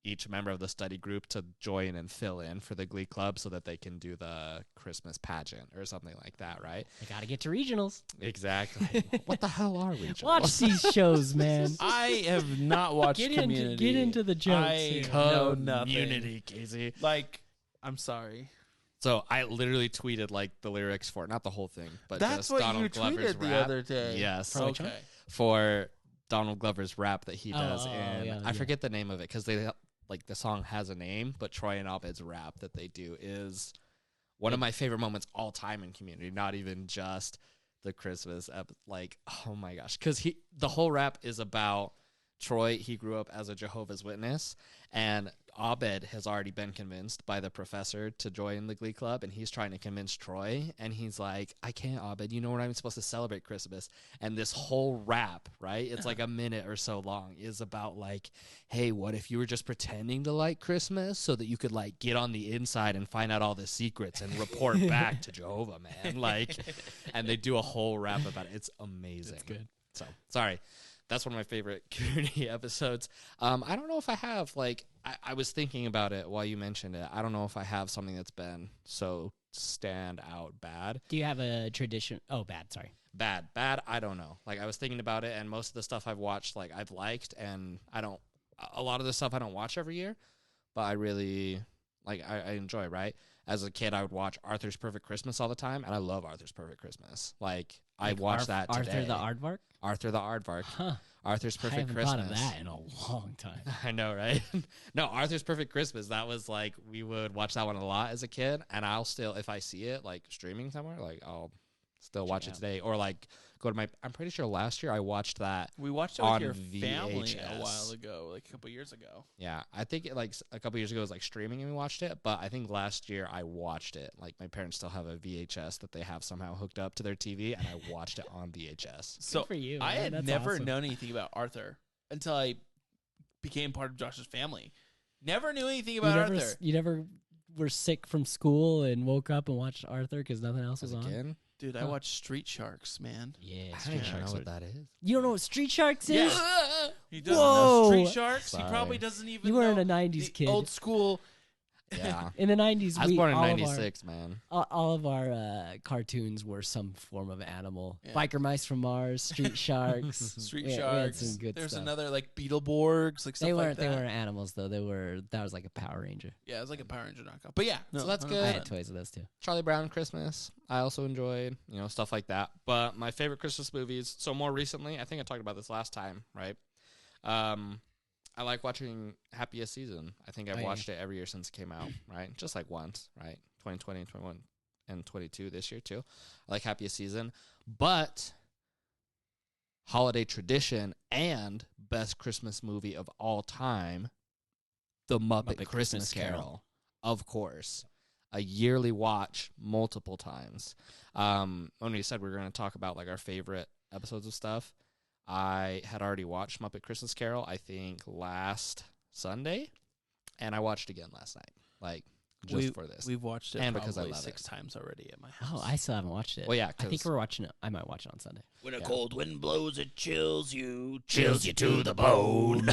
each member of the study group to join and fill in for the Glee Club so that they can do the Christmas pageant or something like that, right? I gotta get to regionals. Exactly. What the hell are we? Watch these shows, man. I have not watched Get Community. into the jokes. I here. know nothing. Community, Casey. Like, I'm sorry. So I literally tweeted like the lyrics for it, not the whole thing, but That's just what Donald you Glover's tweeted the rap. other day. Yes. For which one? Okay. For Donald Glover's rap that he does, oh, and yeah, I yeah. forget the name of it because they like the song has a name, but Troy and Abed's rap that they do is one of my favorite moments all time in Community. Not even just the Christmas like, oh my gosh, because the whole rap is about Troy. He grew up as a Jehovah's Witness, and Abed has already been convinced by the professor to join the Glee Club, and he's trying to convince Troy, and he's like, I can't, Abed, you know we're not even supposed to celebrate Christmas. And this whole rap, right, it's like a minute or so long, is about like, hey, what if you were just pretending to like Christmas so that you could like get on the inside and find out all the secrets and report back to Jehovah, man. Like, and they do a whole rap about it. It's amazing. It's good. So sorry. That's one of my favorite Community episodes. I don't know if I have, like, I was thinking about it while you mentioned it. I don't know if I have something that's been so stand out bad. Do you have a tradition? Oh, bad. Sorry. Bad, I don't know. Like, I was thinking about it, and most of the stuff I've watched, like, I've liked, and a lot of the stuff I don't watch every year, but I really, like, I enjoy, right? As a kid, I would watch Arthur's Perfect Christmas all the time, and I love Arthur's Perfect Christmas. Like I watched that today. Arthur the Aardvark? Arthur the Aardvark. Huh. Arthur's I Perfect haven't Christmas. thought of that in a long time. I know, right? No, Arthur's Perfect Christmas. That was like, we would watch that one a lot as a kid, and I'll still, if I see it like streaming somewhere, like I'll still watch it today, or like go to my. I'm pretty sure last year I watched that. We watched it on with your family VHS. a while ago, like a couple years ago. Yeah, I think it, like a couple years ago it was like streaming and we watched it, but I think last year I watched it. Like my parents still have a VHS that they have somehow hooked up to their TV, and I watched it on VHS. So for you, I man. had That's never awesome. known anything about Arthur until I became part of Josh's family. Never knew anything about Arthur. You never were sick from school and woke up and watched Arthur because nothing else As was a on? kid, Dude, I watched Street Sharks, man. Yeah, I Street don't even Sharks. know what that is. You don't know what Street Sharks is? Yeah. He doesn't Whoa. know Street Sharks. Sorry. He probably doesn't even You know weren't a 90s the kid. old school. Yeah, In the 90s, I was born in all of our- '96, man. all of our cartoons were some form of animal. Yeah. Biker Mice from Mars, Street Sharks. Street we had Sharks. some good There's stuff. another like Beetleborgs, like stuff They like weren't. that. They weren't animals though. That was like a Power Ranger. Yeah, it was like a Power Ranger knockoff. But yeah, no, So that's 100%. good. I had toys of those too. Charlie Brown Christmas, I also enjoyed, stuff like that. But my favorite Christmas movies, so more recently, I think I talked about this last time, right? I like watching Happiest Season. I think I've Oh, yeah. watched it every year since it came out, right? Just like once, right? 2020, 21, and 22 this year too. I like Happiest Season. But holiday tradition and best Christmas movie of all time, The Muppet Christmas Carol. Of course. A yearly watch multiple times. When we said we were going to talk about like our favorite episodes of stuff, I had already watched Muppet Christmas Carol, I think last Sunday, and I watched again last night, like just for this. We've watched it And because I probably love 6 it. times already at my house. Oh, I still haven't watched it. Well, yeah, I think 'cause- we're watching it. I might watch it on Sunday. When a Yeah. cold wind blows, it chills you to the bone.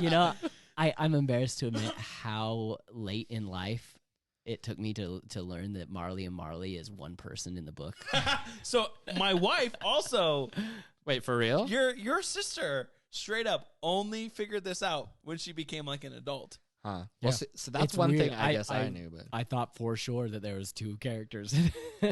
You know, I'm embarrassed to admit how late in life it took me to learn that Marley and Marley is one person in the book. So my wife also, Wait, for real? your sister, straight up only figured this out when she became like an adult. Huh. Yeah. Well, so that's It's one weird. thing I guess I knew, but I thought for sure that there was 2 characters.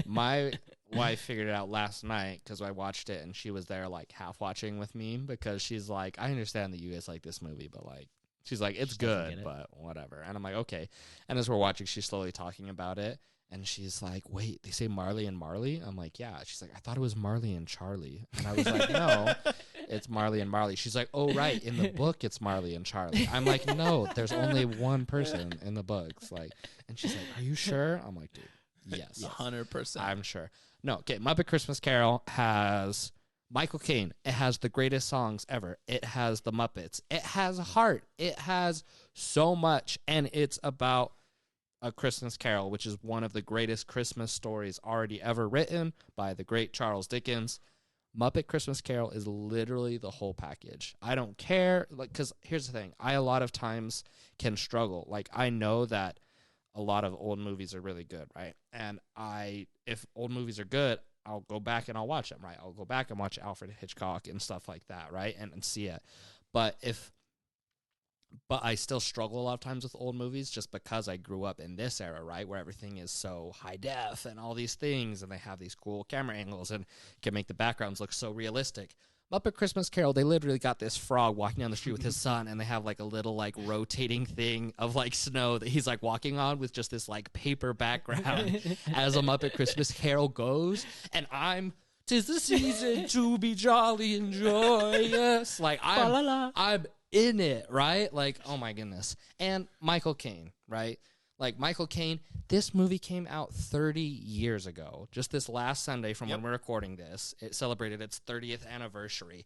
my wife figured it out last night because I watched it and she was there like half watching with me because she's like, I understand that you guys like this movie, but like, she's like, it's She doesn't good, get it. but whatever. And I'm like, okay. And as we're watching, she's slowly talking about it. And she's like, wait, they say Marley and Marley? I'm like, yeah. She's like, I thought it was Marley and Charlie. And I was like, no, it's Marley and Marley. She's like, oh, right. In the book, it's Marley and Charlie. I'm like, no, there's only one person in the books. Like, and she's like, are you sure? I'm like, dude, yes. 100%. I'm sure. No, okay. Muppet Christmas Carol has Michael Caine. It has the greatest songs ever. It has the Muppets. It has heart. It has so much. And it's about A Christmas Carol, which is one of the greatest Christmas stories already ever written by the great Charles Dickens. Muppet Christmas Carol is literally the whole package. I don't care, like, because here's the thing. I a lot of times can struggle. Like, I know that a lot of old movies are really good, right? And if old movies are good, I'll go back and I'll watch them, right? I'll go back and watch Alfred Hitchcock and stuff like that, right? And see it. But I still struggle a lot of times with old movies just because I grew up in this era, right, where everything is so high def and all these things, and they have these cool camera angles and can make the backgrounds look so realistic. Muppet Christmas Carol, they literally got this frog walking down the street with his son, and they have like a little like rotating thing of like snow that he's like walking on with just this like paper background as a Muppet Christmas Carol goes, and "'Tis the season to be jolly and joyous." Like I'm in it, right? Like, oh my goodness. And Michael Caine, right? Like Michael Caine, this movie came out 30 years ago. Just this last Sunday from when we're recording this, it celebrated its 30th anniversary.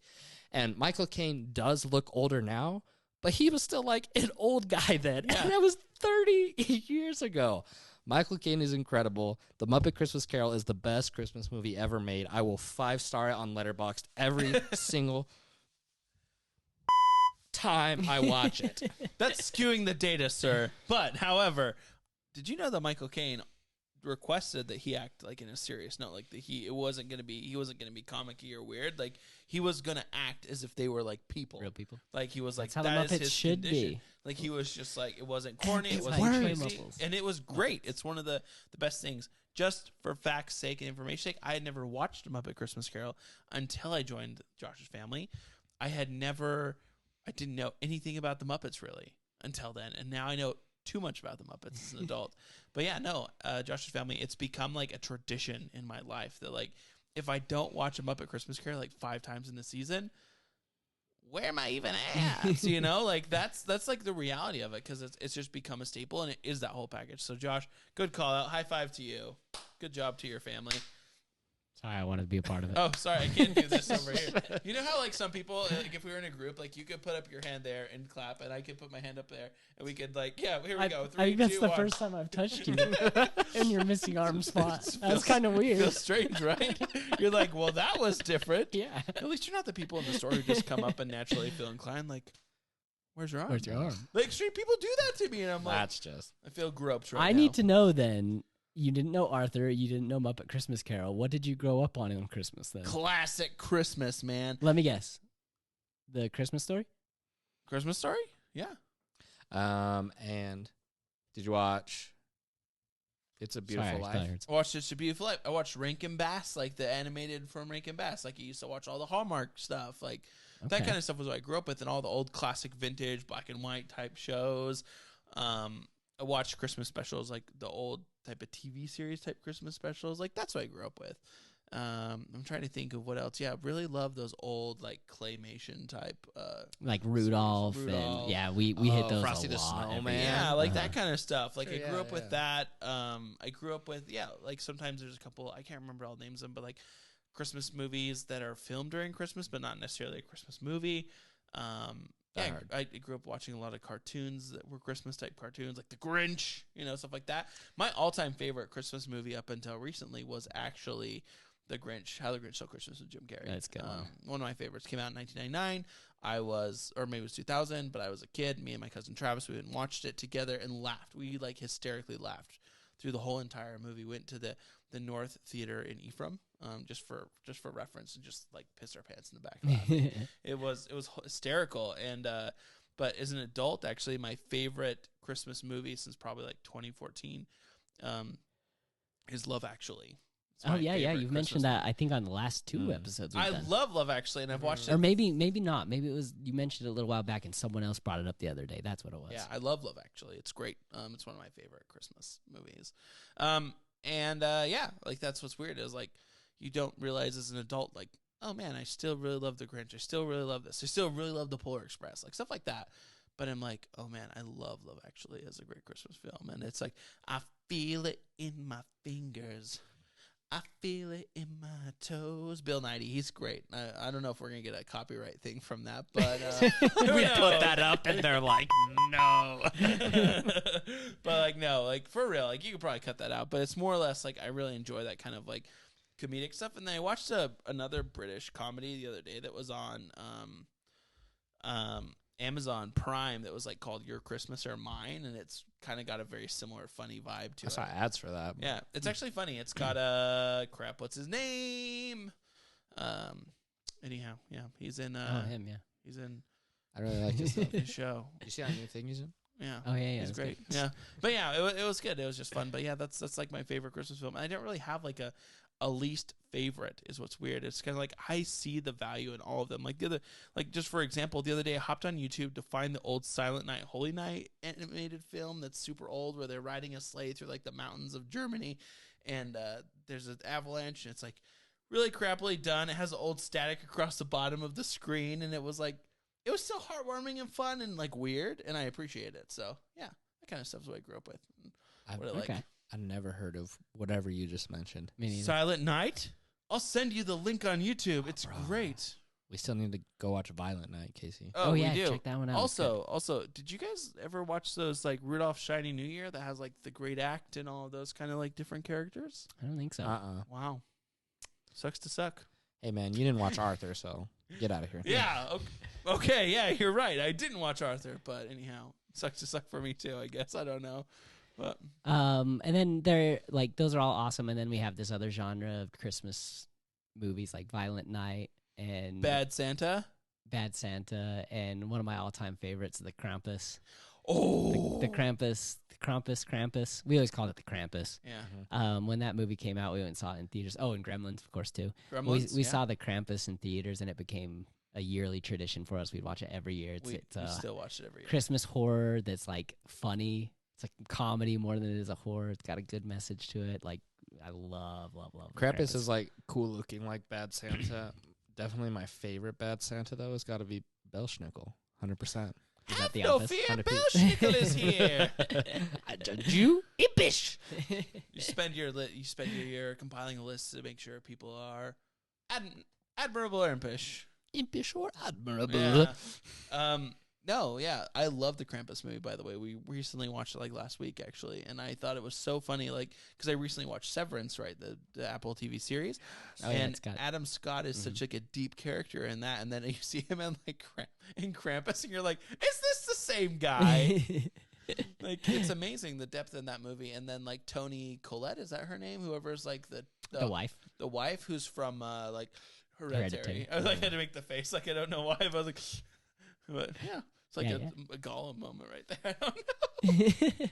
And Michael Caine does look older now, but he was still like an old guy then. Yeah. And that was 30 years ago. Michael Caine is incredible. The Muppet Christmas Carol is the best Christmas movie ever made. I will 5-star it on Letterboxd every single time I watch it. That's skewing the data, sir. But, however, did you know that Michael Caine requested that he act like in a serious note, like that he wasn't gonna be comic-y or weird, like he was gonna act as if they were like people, Real people. like he was like That's how that the is Muppets his should condition. be. Like he was just like it wasn't corny, it It wasn't works. cheesy, Muppets. and it was great. It's one of the best things. Just for fact's sake and information's sake, I had never watched a Muppet Christmas Carol until I joined Josh's family. I didn't know anything about the Muppets really until then, and now I know too much about the Muppets as an adult. But yeah, no, Josh's family, it's become like a tradition in my life that like if I don't watch a Muppet Christmas Carol like 5 times in the season, where am I even at? So, you know, like that's like the reality of it, because it's just become a staple, and it is that whole package. So Josh, good call out. High five to you. Good job to your family. Sorry, I wanted to be a part of it. Oh, sorry, I can't do this over here. You know how like some people, like if we were in a group, like you could put up your hand there and clap, and I could put my hand up there, and we could like, yeah, here we go. 3, I think that's 2, the 1. first time I've touched you in your missing arm spot. That's Feels- kind of weird. Feels strange, right? You're like, well, that was different. Yeah. At least you're not the people in the store who just come up and naturally feel inclined. Like, where's your arm? Where's your arm? Like, straight people do that to me, and I'm like, That's just I feel groped right I now. need to know then. You didn't know Arthur. You didn't know Muppet Christmas Carol. What did you grow up on Christmas then? Classic Christmas, man. Let me guess. The Christmas Story? Christmas Story? Yeah. and did you watch It's a Beautiful Life? I watched It's a Beautiful Life. I watched Rankin Bass, like the animated from Rankin Bass. Like, I used to watch all the Hallmark stuff. Like, that kind of stuff was what I grew up with, and all the old classic vintage black and white type shows. I watched Christmas specials, like the old type of TV series type Christmas specials. Like, that's what I grew up with. I'm trying to think of what else. Yeah, I really love those old, like, claymation type. Like Rudolph. And, yeah, we hit those Frosty a the lot. Snowman. Yeah, like that kind of stuff. Like, Sure, I grew yeah, up with that. I grew up with, like sometimes there's a couple, I can't remember all the names of them, but like Christmas movies that are filmed during Christmas, but not necessarily a Christmas movie. I grew up watching a lot of cartoons that were Christmas type cartoons, like The Grinch, you know, stuff like that. My all-time favorite Christmas movie up until recently was actually The Grinch, How the Grinch Stole Christmas with Jim Carrey. That's good. One of my favorites. Came out in 1999. I was, or maybe it was 2000, but I was a kid. Me and my cousin Travis, we went and watched it together and laughed. We like hysterically laughed through the whole entire movie. Went to the North Theater in Ephraim, just for reference, and just like pissed our pants in the back. Laughing. It was hysterical. And but as an adult, actually, my favorite Christmas movie since probably like 2014 is Love Actually. It's my yeah. favorite You've Christmas mentioned that. I think on the last 2 episodes. We've I done. love Love Actually, and I've watched Or it. maybe not. Maybe it was you mentioned it a little while back, and someone else brought it up the other day. That's what it was. Yeah, I love Love Actually. It's great. It's one of my favorite Christmas movies. Yeah, like that's what's weird is like you don't realize as an adult, like, oh man, I still really love The Grinch. I still really love this. I still really love The Polar Express, like stuff like that. But I'm like, oh man, I love Love Actually as a great Christmas film, and it's like I feel it in my fingers. I feel it in my toes. Bill Nighy, he's great. I don't know if we're going to get a copyright thing from that, but We put that up and they're like, no. But like, no, like for real, like you could probably cut that out, but it's more or less like I really enjoy that kind of like comedic stuff. And then I watched another British comedy the other day that was on Amazon Prime that was like called Your Christmas or Mine, and it's kind of got a very similar funny vibe to I it. saw ads for that. Yeah, it's actually funny. It's got crap. What's his name? Anyhow, yeah, he's in. him, yeah. He's in I really like his stuff. his show. You see that new thing he's in? Yeah. Oh yeah, He's it's great. Yeah, but yeah, it was good. It was just fun. But yeah, that's like my favorite Christmas film. And I don't really have like a least favorite. Is what's weird. It's kind of like I see the value in all of them. Like just for example, the other day I hopped on YouTube to find the old Silent Night, Holy Night animated film that's super old, where they're riding a sleigh through like the mountains of Germany, and there's an avalanche, and it's like really crappily done. It has old static across the bottom of the screen, and it was still heartwarming and fun and like weird, and I appreciate it. So yeah, that kind of stuff's what I grew up with. What I like. I never heard of whatever you just mentioned. Me neither. Silent Night. I'll send you the link on YouTube. It's great. We still need to go watch Violent Night, Casey. Oh we yeah, do. check that one out. Also, did you guys ever watch those like Rudolph's Shiny New Year that has like the Great Act and all of those kind of like different characters? I don't think so. Wow, sucks to suck. Hey man, you didn't watch Arthur, so get out of here. Yeah. Okay. Yeah, you're right. I didn't watch Arthur, but anyhow, sucks to suck for me too. I guess I don't know, but And then they're like those are all awesome. And then we have this other genre of Christmas movies like Violent Night and Bad Santa. And one of my all-time favorites, the Krampus. Oh, the Krampus. We always called it the Krampus. Yeah. When that movie came out, we went and saw it in theaters. Oh, and Gremlins, of course, too. Gremlins. We saw the Krampus in theaters, and it became a yearly tradition for us. We'd watch it every year. We still watch it every year. Christmas horror that's like funny. It's like comedy more than it is a horror. It's got a good message to it. Like I love Krampus is like cool looking, like Bad Santa. Definitely my favorite Bad Santa though has got to be Belschnickel, 100%. Is that the no office? fear, 100%. Belschnickel is here. I judge you, impish. You spend your year compiling a list to make sure people are admirable or impish. Impish or admirable. Yeah. No, yeah, I love the Krampus movie. By the way, we recently watched it like last week actually, and I thought it was so funny. Like because I recently watched Severance, right, the Apple TV series, and Adam Scott is such like a deep character in that, and then you see him in like in Krampus, and you're like, is this the same guy? Like it's amazing the depth in that movie. And then like Toni Collette, is that her name? Whoever's like the wife who's from like Hereditary. I was like, I had to make the face like I don't know why, but I was like, but yeah. It's like a Gollum moment right there. I don't know.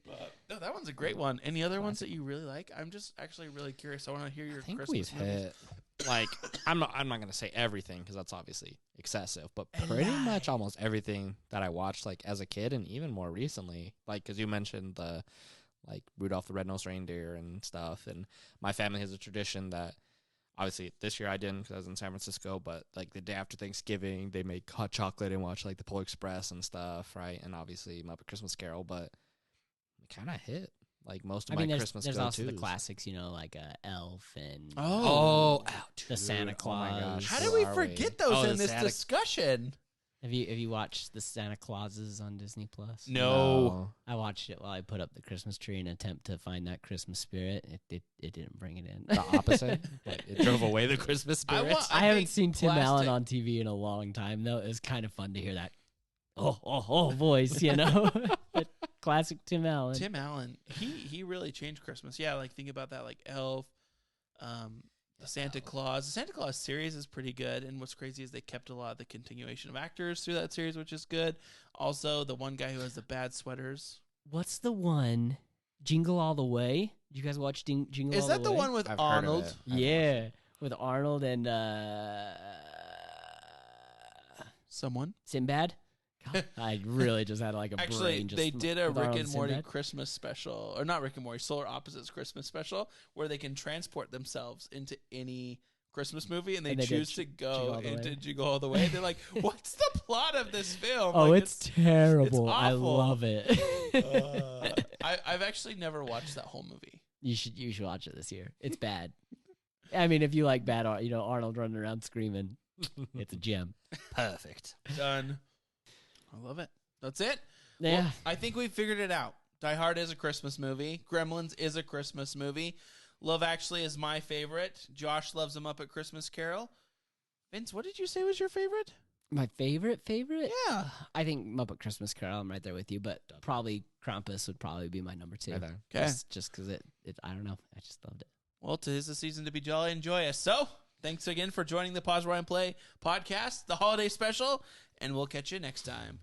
But, no, that one's a great one. Any other ones that you really like? I'm just actually really curious. I want to hear your Christmas we've movies. hit like I'm not gonna say everything because that's obviously excessive, but pretty much almost everything that I watched like as a kid and even more recently, like because you mentioned the like Rudolph the Red-Nosed Reindeer and stuff, and my family has a tradition that. Obviously, this year I didn't because I was in San Francisco, but, like, the day after Thanksgiving, they make hot chocolate and watch, like, the Polar Express and stuff, right? And obviously, Muppet Christmas Carol, but it kind of hit, like, most of my Christmas there's go-tos. also the classics, you know, like Elf and the Santa Claus. Oh my gosh, How did we forget those in this discussion? Have you watched the Santa Clauses on Disney Plus? No. I watched it while I put up the Christmas tree in an attempt to find that Christmas spirit. It didn't bring it in. The opposite? Like, it drove away the Christmas spirit? I haven't seen Tim Allen on TV in a long time, though. It was kind of fun to hear that voice, you know? But classic Tim Allen. Tim Allen, he really changed Christmas. Yeah, like think about that, like Elf, the Santa Claus. The Santa Claus series is pretty good, and what's crazy is they kept a lot of the continuation of actors through that series, which is good. Also, the one guy who has the bad sweaters. What's the one? Jingle All the Way? Did you guys watch Jingle Is All that the Way? one with I've heard of Arnold? it. I haven't Yeah, with Arnold and Someone. Sinbad. God, I really just had like a Actually, brain. Just they did a with Rick Arnold and Morty Sinbad. Christmas special, or not Rick and Morty, Solar Opposites Christmas special, where they can transport themselves into any Christmas movie, and they And they did choose to Jingle go All the into Way. Jingle All the Way. They're like, "What's the plot of this film?" Oh, Like, it's terrible. I awful. love it. I've actually never watched that whole movie. You should watch it this year. It's bad. I mean, if you like bad, Arnold running around screaming, it's a gem. Perfect. Done. I love it. That's it. Yeah. Well, I think we figured it out. Die Hard is a Christmas movie. Gremlins is a Christmas movie. Love Actually is my favorite. Josh loves them up at Christmas Carol. Vince, what did you say was your favorite? My favorite? Yeah. I think Muppet Christmas Carol. I'm right there with you, but probably Krampus would probably be my number 2. Right there. Okay. Just because it, I don't know. I just loved it. Well, 'tis the season to be jolly and joyous. So, thanks again for joining the Pause Rewind Play podcast, the holiday special, and we'll catch you next time.